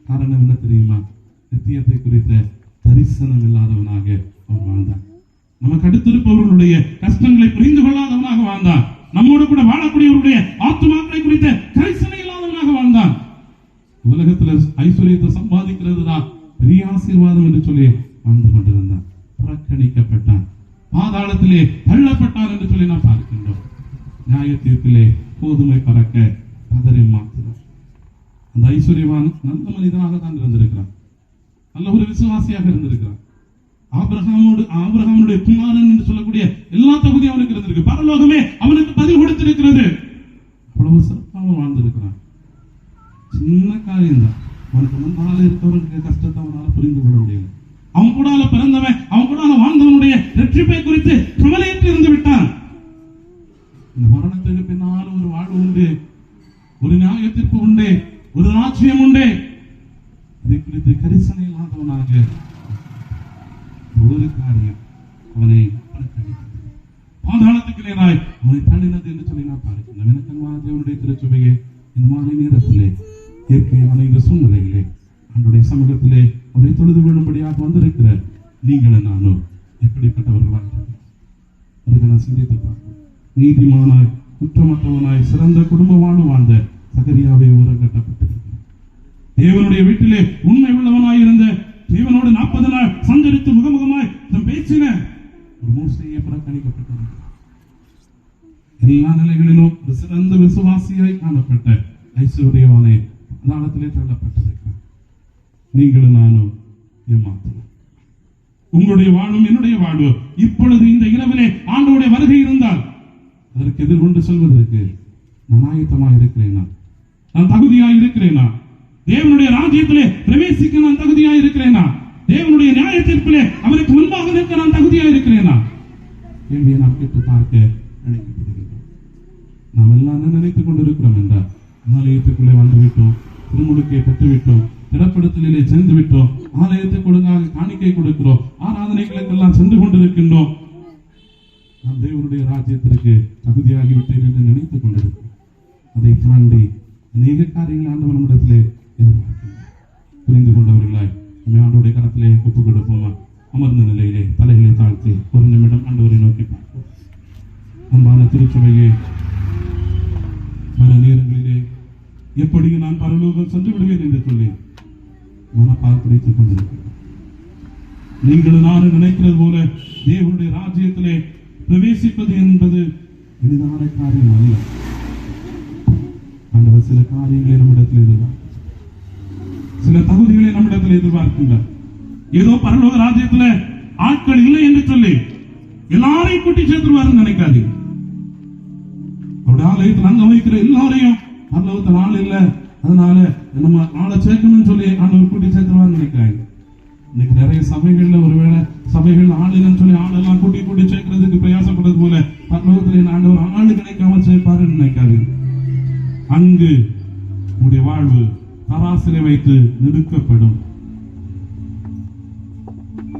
Speaker 6: காரணம் என்ன தெரியுமா? நித்தியத்தை குறித்த தரிசனம் இல்லாதவனாக அவன் வாழ்ந்தான். நமக்கு அடுத்திருப்பவர்களுடைய கஷ்டங்களை புரிந்து கொள்ளாதவனாக வாழ்ந்தான். நம்மோடு கூட வாழக்கூடியவருடைய ஆத்துமாக்களை குறித்த கரிசனை இல்லாதவனாக வாழ்ந்தான். உலகத்துல ஐஸ்வர்யத்தை சம்பாதிக்கிறது தான் பெரிய ஆசீர்வாதம் என்று சொல்லி வாழ்ந்து கொண்டிருந்தான். புறக்கணிக்கப்பட்டான், பாதாளத்திலே தள்ளப்பட்டான் என்று சொல்லி நாம் பார்க்கின்றோம். நியாய தீர்ப்பிலே கோதுமை பறக்க பதரை மாத்தினார். அந்த ஐஸ்வர்யவான் நல்ல மனிதனாக தான் இருந்திருக்கிறான், நல்ல ஒரு விசுவாசியாக இருந்திருக்கிறான். ஆபிரகாமுடைய குமாரன் என்று சொல்லக்கூடிய எல்லா தகுதியும் அவனுக்கு இருந்திருக்கு. பரலோகமே அவனுக்கு பதில் கொடுத்திருக்கிறது. அவ்வளவு சிறப்பாக வாழ்ந்திருக்கிறான். சின்ன காரியம் தான், அவனுக்கு முன்னால இருக்கவர்களுக்கு கஷ்டத்தை அவனால புரிந்து கொள்ள முடியல. அவன் கூட பிறந்தவன், அவன் கூட வாழ்ந்தவனுடைய ரட்சிப்பை குறித்து கவலையற்று இருந்து விட்டான். இந்த மரணத்துக்கு பின்னால் ஒரு வாழ்வு உண்டு, ஒரு நியாய தீர்ப்பு உண்டு, ஒரு ராஜ்யம் உண்டு. இதை குறித்து கரிசனை இல்லாதவனாக ஒரு காரியம் அவனை பாதாளத்துக்கு நேராய் அவனை தள்ளினது என்று சொல்லி நான் பார்க்கிறேன். எனக்கு தேவனுடைய திருச்சபையே, இந்த மாதிரி நேரத்திலே இயற்கையான இந்த சூழ்நிலையிலே அவனுடைய சமூகத்திலே அவனை தொழுது விழும்படியாக வந்திருக்கிற நீங்களும் நானும் எப்படிப்பட்டவர்களாக நான் சிந்தித்து பார்ப்போம். நீதிமானாய் குற்றமற்றவனாய் சிறந்த குடும்ப வாழ்ந்த சகரியாவை ஊரம் கட்டப்பட்டிருக்கிறார். தேவனுடைய வீட்டிலே உண்மை உள்ளவனாய் இருந்த, தேவனோடு 40 நாள் சஞ்சரித்து முகமுகமாய் பேசின ஒரு மோசையை புறக்கணிக்கப்பட்டிருக்கிறார். எல்லா நிலைகளிலும் ஒரு சிறந்த விசுவாசியாய் காணப்பட்ட ஐஸ்வர்யவானை பாதாளத்திலே தள்ளப்பட்டிருக்கிறார். நீங்களும் நானும் ஏமாற்றலாம். உங்களுடைய வாழ்வும் என்னுடைய வாழ்வு இப்பொழுது இந்த இரவிலே ஆண்டவருடைய வருகை இருந்தால் அதற்கு எதிர்கொண்டு சொல்வதற்கு நான் ஆயத்தமாக இருக்கிறேனா? நான் தகுதியாக இருக்கிறேனா? தேவனுடைய ராஜ்யத்திலே பிரவேசிக்க நான் தகுதியாக இருக்கிறேனா? தேவனுடைய நியாய தீர்ப்பிலே அவருக்கு முன்பாக நிற்க நான் தகுதியாக இருக்கிறேனா என்பதை நாம் கேட்டு பார்க்க நினைக்கப்படுகிறோம். நாம் எல்லாம் நினைத்துக் கொண்டிருக்கிறோம் என்றால் ஆலயத்துக்குள்ளே வந்துவிட்டோம், திருமுழுக்கை பெற்றுவிட்டோம், திறப்படுத்தலிலே சேர்ந்து விட்டோம், ஆலயத்துக்கு ஒழுங்காக காணிக்கை கொடுக்கிறோம், ஆராதனைகளுக்கெல்லாம் சென்று கொண்டிருக்கின்றோம். நாம் தேவனுடைய ராஜ்யத்திற்கு தகுதியாகிவிட்டேன் என்று நினைத்துக் கொண்டிருக்கிறோம். அதை தாண்டி அநேக காரியங்கள் ஆண்டவர் நம்மிடத்திலே எதிர்பார்க்கின்றோம். புரிந்து கொண்டவர்களாய் ஆண்டவருடைய கரத்திலே ஒப்புக் கொடுப்போமா? அமர்ந்த நிலையிலே தலைகளை தாழ்த்தி ஒரு நிமிடம் ஆண்டவரை நோக்கி பார்ப்போம். அன்பான திருச்சபையே, பல நேரங்களிலே எப்படியும் நான் பரலோகம் சென்று விடுவேன் என்று சொல்லி மனப்பால் பிடித்துக் கொண்டிருக்கிறேன். நீங்களும் நானும் நினைக்கிறது போல தேவனுடைய ராஜ்யத்திலே பிரவேசிப்பது என்பது எளிதான காரியம் அல்ல. ஆண்டவர் சில காரியங்களை நம்மிடத்தில் எதிர்பார்க்கிறார், சில தகுதிகளை நம்மிடத்தில் எதிர்பார்க்கின்றார். ஏதோ பரலோக ராஜ்யத்துல ஆட்கள் இல்லை என்று சொல்லி எல்லாரையும் கூட்டி சேர்த்துருவாரு நினைக்காதீங்க. அவருடைய ஆலயத்தில் அங்க வைக்கிற எல்லாரையும் பரலோகத்தில் ஆள் இல்ல, அதனால நம்ம ஆளை சேர்க்கணும்னு சொல்லி ஆண்டவர் கூட்டி சேர்த்துருவாரு நினைக்கிறாங்க. இன்னைக்கு நிறைய சபைகள்ல ஒருவேளை சபைகள் ஆள் இல்லைன்னு சொல்லி ஆளெல்லாம் கூட்டி சேர்க்கிறதுக்கு பிரயாசப்படுறது போல பரலோகத்தில் ஆண்டவர் ஆளு கிடைக்காம சேர்ப்பாருன்னு நினைக்காதீங்க. அங்கு உங்களுடைய வாழ்வு தராசிலை வைத்து நிறுக்கப்படும்.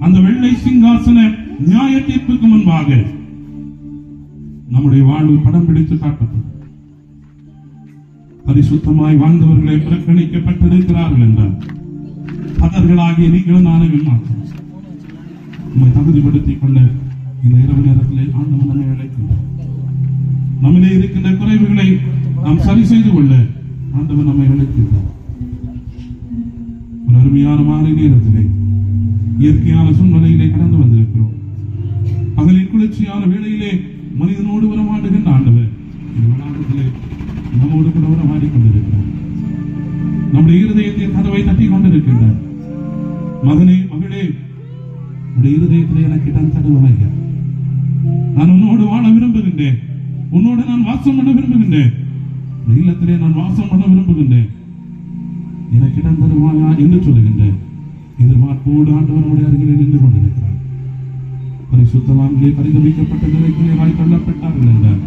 Speaker 6: அந்த வெள்ளை சிங்காசன நியாய தீர்ப்புக்கு முன்பாக நம்முடைய வாழ்வு படம் பிடித்து காட்டப்படும். பரிசுத்தமாய் வாழ்ந்தவர்களை புறக்கணிக்கப்பட்டிருக்கிறார்கள் என்றால் பதர்களாகிய நீங்களும் நானும் ஏமாற்றோம். நம்மை தகுதிப்படுத்திக் கொள்ள இந்த இரவு நேரத்திலே ஆண்டவர் நம்மை அழைக்கின்றார். நம்மிலே இருக்கின்ற குறைவுகளை நாம் சரி செய்து கொள்ள ஆண்டவர் நம்மை அழைக்கின்றார். ஒரு அருமையான மாலை நேரத்திலே இயற்கையான சூழ்நிலையிலே கடந்து வந்திருக்கிறோம். பகலின் குளிர்ச்சியான வேளையிலே மனிதனோடு உறவாடுகின்ற ஆண்டவர் இந்த வளாகத்திலே நம்மோடு கூட உறவாடி கொண்டிருக்கிறார். நம்முடைய இருதயத்தின் கதவை தட்டி கொண்டிருக்கின்றார். மகனே, மகளே, உடைய இருதயத்திலே எனக்கு இடம் தருவாயா? நான் உன்னோடு வாழ விரும்புகின்றேன், உன்னோடு நான் வாசம் பண்ண விரும்புகின்றேன், இல்லத்திலே நான் வாசம் பண்ண விரும்புகின்றேன், எனக்கு இடம் தருவாயா என்று சொல்லுகின்றேன். எதிர்பார்ப்போடு ஆண்டவருடைய அருகிலே நின்று கொண்டிருக்கிறார். பரிசுத்தவான்களே, பரிதபிக்கப்பட்ட நிலைக்கு வாய் தள்ளப்பட்டார்கள் என்றார்.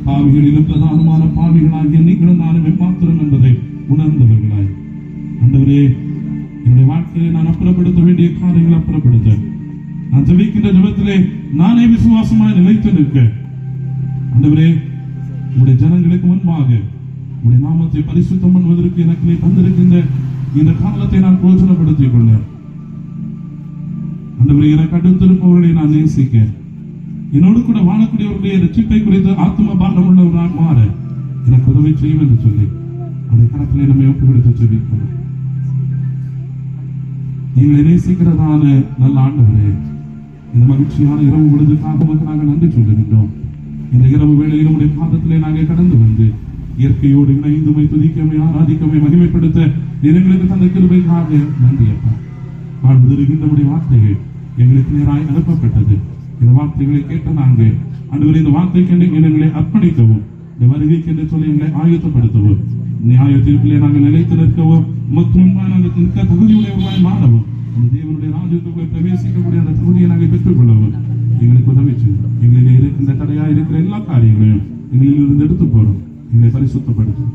Speaker 6: பாவிகளிலும் பிரதானமான பாவிகளாகிய நீங்களும் நானும் எம்மாத்திரம் என்பதை உணர்ந்தவர்களாய் ஆண்டவரே, என்னுடைய வாழ்க்கையை நான் அப்புறப்படுத்த வேண்டிய காரியங்களை அப்புறப்படுத்த, நான் ஜெபிக்கின்ற ஜெபத்திலே நானே விசுவாசமாய் நிலைத்து நிற்க ஆண்டவரே, உங்களுடைய ஜனங்களுக்கு முன்பாக உங்களுடைய நாமத்தை பரிசுத்தம் பண்ணுவதற்கு எனக்கு நீ தந்திருக்கின்ற இந்த காலத்தை நான் பிரோஜனப்படுத்திக் கொள்ள ஆண்டவரே, எனக்கு அடுத்திருப்பவர்களை நான் நேசிக்க, என்னோடு கூட வாழக்கூடியவர்களுடைய ரட்சிப்பை குறித்து ஆத்ம பாரம் உள்ளவராக மாற எனக்கு உதவி செய்யும் என்று சொல்லி அந்த கரத்திலே நம்மை ஒப்பு கொடுத்து ஜெபிக்கிறோம். எங்களை நேசிக்கிறதான நல்ல ஆண்டவரே, இந்த மகிழ்ச்சியான இரவு பொழுதுக்காக மக்களாக நன்றி சொல்லுகின்றோம். இந்த இரவு வேளையில் நம்முடைய பாதத்திலே நாங்கள் கடந்து வந்து இயற்கையோடு இணைந்துமை துதிக்கமை ஆராதிக்கமை மகிமைப்படுத்த எங்களுக்கு தந்த கிருபைக்காக நன்றி அப்பா. வாழ்வதற்கின்ற வார்த்தைகள் எங்களுக்கு நேராய் அனுப்பப்பட்டது. இந்த வார்த்தைகளை கேட்ட நாங்கள் ஆண்டவரே இந்த வார்த்தைக்கு எங்களை அர்ப்பணிக்கவும் இந்த வருகைக்கு என்று சொல்லி எங்களை ஆயத்தப்படுத்தவும் நியாய தீர்ப்பிலே நாங்கள் நிலைத்து நிற்கவும் மற்றும் நாங்கள் நிற்க தகுதியுடையவர்களாய் மாறவும் அந்த தேவனுடைய ராஜ்யத்துக்குள்ளே பிரவேசிக்கக்கூடிய அந்த தகுதியை நாங்கள் பெற்றுக் கொள்ளவும் எங்களுக்கு உதவி செய்யும். எங்களிலே இருக்கின்ற தடையா இருக்கிற எல்லா காரியங்களையும் எங்களில் இருந்து எடுத்து போறோம். எங்களை பரிசுத்தப்படுத்தும்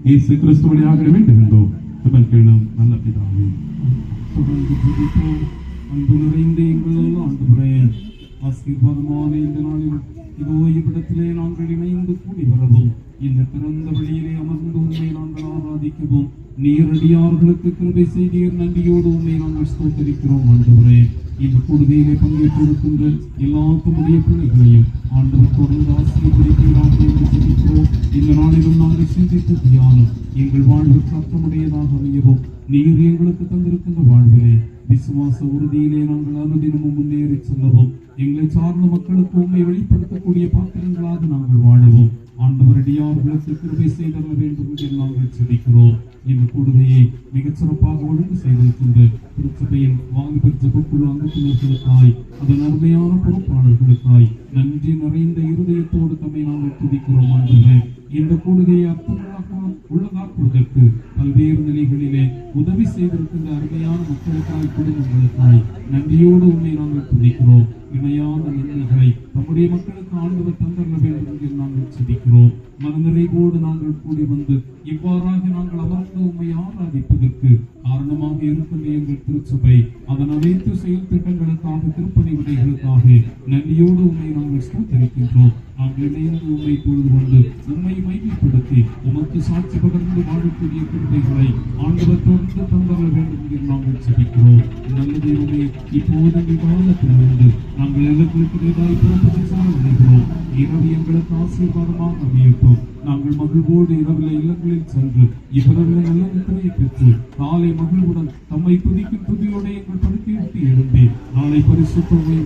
Speaker 6: இயேசு கிறிஸ்து வழியாக வேண்டுகின்றோம். கேளும் நல்ல பிதாவே.
Speaker 1: தொடர்ந்து ஜெபிப்போம். அன்பு நிறைந்த எங்கள் ஆண்டவரே, ஆசீர்வாதமான இந்த நாளில் இதோ இவ்விடத்திலே நாங்கள் இணைந்து கூடி வரவும் இந்த திறந்த வழியிலே அமர்ந்து உண்மை நாங்கள் ஆராதிக்கவும் நீரடியார்களுக்கு கிருபை செய்தீர். நன்றியோடு உண்மை நாங்கள் ஸ்தோத்தரிக்கிறோம். ஆண்டவரே, இந்த கூடுகையிலே பங்கேற்றிருக்கின்ற எல்லா தம்முடைய பிள்ளைகளையும் ஆண்டவர் தொடர்ந்து ஆசீர்வதிக்கிறார் என்று ஜெபிக்கிறோம். இந்த நாளிலும் நாங்கள் சிந்தித்த தியானம் எங்கள் வாழ்வுக்கு அர்த்தமுடையதாக அமையவும் நீர் எங்களுக்கு தந்திருக்கின்ற வாழ்விலே விசுவாச உறுதியிலே நாங்கள் அனுதினமும் முன்னேறி செல்லவும் எங்களை சார்ந்த மக்களுக்கு உண்மை வெளிப்படுத்தக்கூடிய பாத்திரங்களாக நாங்கள் வாழவும் ஆண்டவரடியார்களுக்கு கிருபை செய்தர வேண்டும் என்று நாங்கள் செபிக்கிறோம். இந்த கூடுகையை மிகச் சிறப்பாக ஒழுங்கு செய்திருக்கின்ற திருச்சபையின் வாலிபர் ஜெபக்குழு அங்கத்தினர்களுக்காய் அதன் அருமையான பொறுப்பாளர்களுக்காய் நன்றி நிறைந்த இருதயத்தோடு தம்மை நாங்கள் துதிக்கிறோம். ஆண்டவரே, இந்த கூடுகையை உள்ளதாக்குவதற்கு பல்வேறு நிலைகளிலே உதவி செய்திருக்கின்ற அருமையான மக்களுக்காய் குடும்பங்களுக்காய் நன்றியோடு உண்மை நாங்கள் துதிக்கிறோம். இணையான நன்மைகளை நம்முடைய மக்களுக்கு ஆண்டவர் தந்தர வேண்டும் என்று நாங்கள் சிந்திக்கிறோம். மனநிறைவோடு நாங்கள் கூடி வந்து இவ்வாறாக நாங்கள் அமர்ந்து உண்மை ஆராதிப்பதற்கு காரணமாக இருக்கின்ற எங்கள் திருச்சபை அதன் அனைத்து செயல் திட்டங்களுக்காக திருப்பணி விடைகளுக்காக நன்றியோடு உண்மை நாங்கள் ஸ்தோத்தரிக்கின்றோம். நாங்கள் இணைந்து உண்மை தொழுது கொண்டு உண்மை மைமைப்படுத்தி உமக்கு சாட்சி பகர்ந்து வாழக்கூடிய கிருபைகளை ஆண்டவர் தொடர்ந்து தந்தர வேண்டும் என்று நாங்கள் சிந்திக்கிறோம். நல்ல தெய்வமே, இப்போது எங்கள் காலத்திலிருந்து நாங்கள் எங்களுக்கு எதிராய் புறப்பட்டு செல்ல விளைகிறோம். இரவு எங்களுக்கு ஆசீர்வாதமாக அமையட்டும். நாங்கள் மகிழ்வோடு இரவில் இல்லங்களில் சென்று இவரவில் நல்ல நித்திரையை பெற்று காலை மகிழ்வுடன் தம்மை துதிக்கும் துதியோடு எங்கள் படுக்கையிட்டு எழும்பி நாளை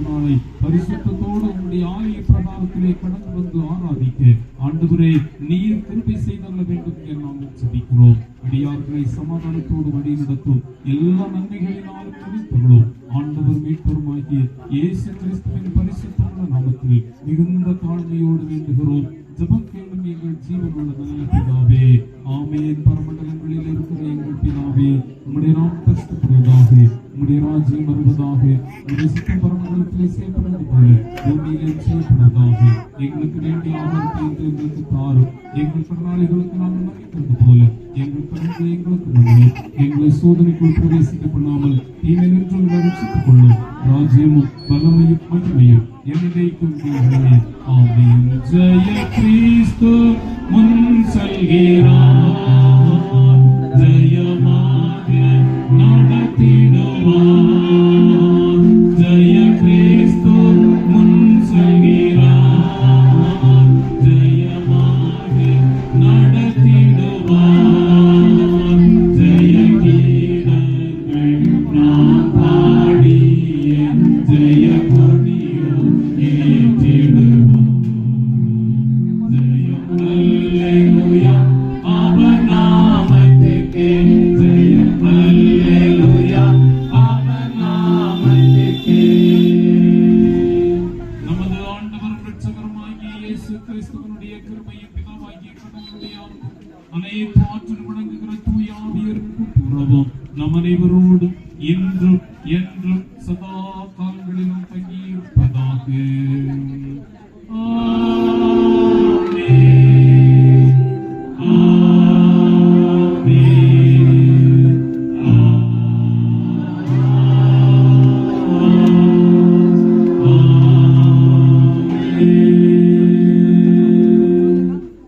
Speaker 1: நாளை பரிசுத்தத்தோடு உங்களுடைய ஆலய பிரகாரத்திலே கடந்து வந்து ஆராதிக்க ஆண்டவரே நீர் கிருபை செய்தள்ள வேண்டும் என்று நாங்கள் செபிக்கிறோம். அடியார்களை சமாதானத்தோடு வழி நடத்தும் எல்லா நன்மைகளினாலும் குறித்தவர்களும் ஆண்டவர் மீட்பருமாகிய இயேசு கிறிஸ்துவின் பரிசுத்தமான நாமத்தில் மிகுந்த தாழ்மையோடு வேண்டுகிறோம். ஜெபம் கேளும் எங்கள் ஜீவனுள்ள நல்ல பிதாவே, ஆமென். பரமண்டலங்களில் இருக்கிற எங்கள் பிதாவே, உம்முடைய நாமம் பரிசுத்தப்படுவதாக, உம்முடைய ராஜ்யம் வருவதாக, உம்முடைய சித்தம் பரமண்டலத்திலே செய்யப்படுவது போல பூமியிலே செய்யப்படுவதாக. எங்களுக்கு வேண்டிய ஆகாரத்தை எங்களுக்கு தாரும். எங்கள் கடனாளிகளுக்கு நாங்கள் மன்னிப்பது போல எங்கள் கடன்களை எங்களுக்கு மன்னியும். எங்களை சோதனைக்குள் பிரவேசிக்க பண்ணாமல் தீமை நின்று ரட்சித்துக் கொள்ளும். ராஜ்யமும் வல்லமையும் மகிமையும் என்னைக்கும் நீங்களே. ஆமென். ஜெய கிறிஸ்து முன் செல்கிறார், ஜெயமாக நடத்திடுவார். ஜெய கிறிஸ்து முன் செல்கிறார், ஜெயமாக நடத்திடுவார். ஜெய கீதங்கள் நாம் பாடிய ஜெய கொடியும் ஏற்றிடுவோம். ஜெயம் அல்லேலூயா அவர் நாமத்துக்கே, ஜெயம் அல்லேலூயா அவர் நாமத்துக்கே. நமது ஆண்டவர் இரட்சகருமாகிய இயேசு கிறிஸ்துவினுடைய கிருபையும் பிதாவாகிய கடவுளுடைய அன்பும் அனைத்து ஆற்றல் வழங்குகிற தூய ஆவியருக்கும் உறவும் நம் அனைவரோடும் இன்றும் என்றும் சதா காலங்களிலும் தங்கியிருப்பதாக.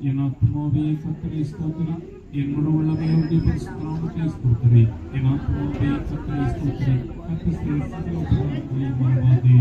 Speaker 1: என் ஆத்மாவே கர்த்தரை ஸ்தோத்திரி, என்னோட உள்ளமையோடைய பரிசுத்த நாமத்தை ஸ்தோத்திரி. என் ஆத்மாவே கர்த்தரை ஸ்தோத்திரி, கர்த்தர் செய்த சகல உபகாரங்களையும் மறவாதே.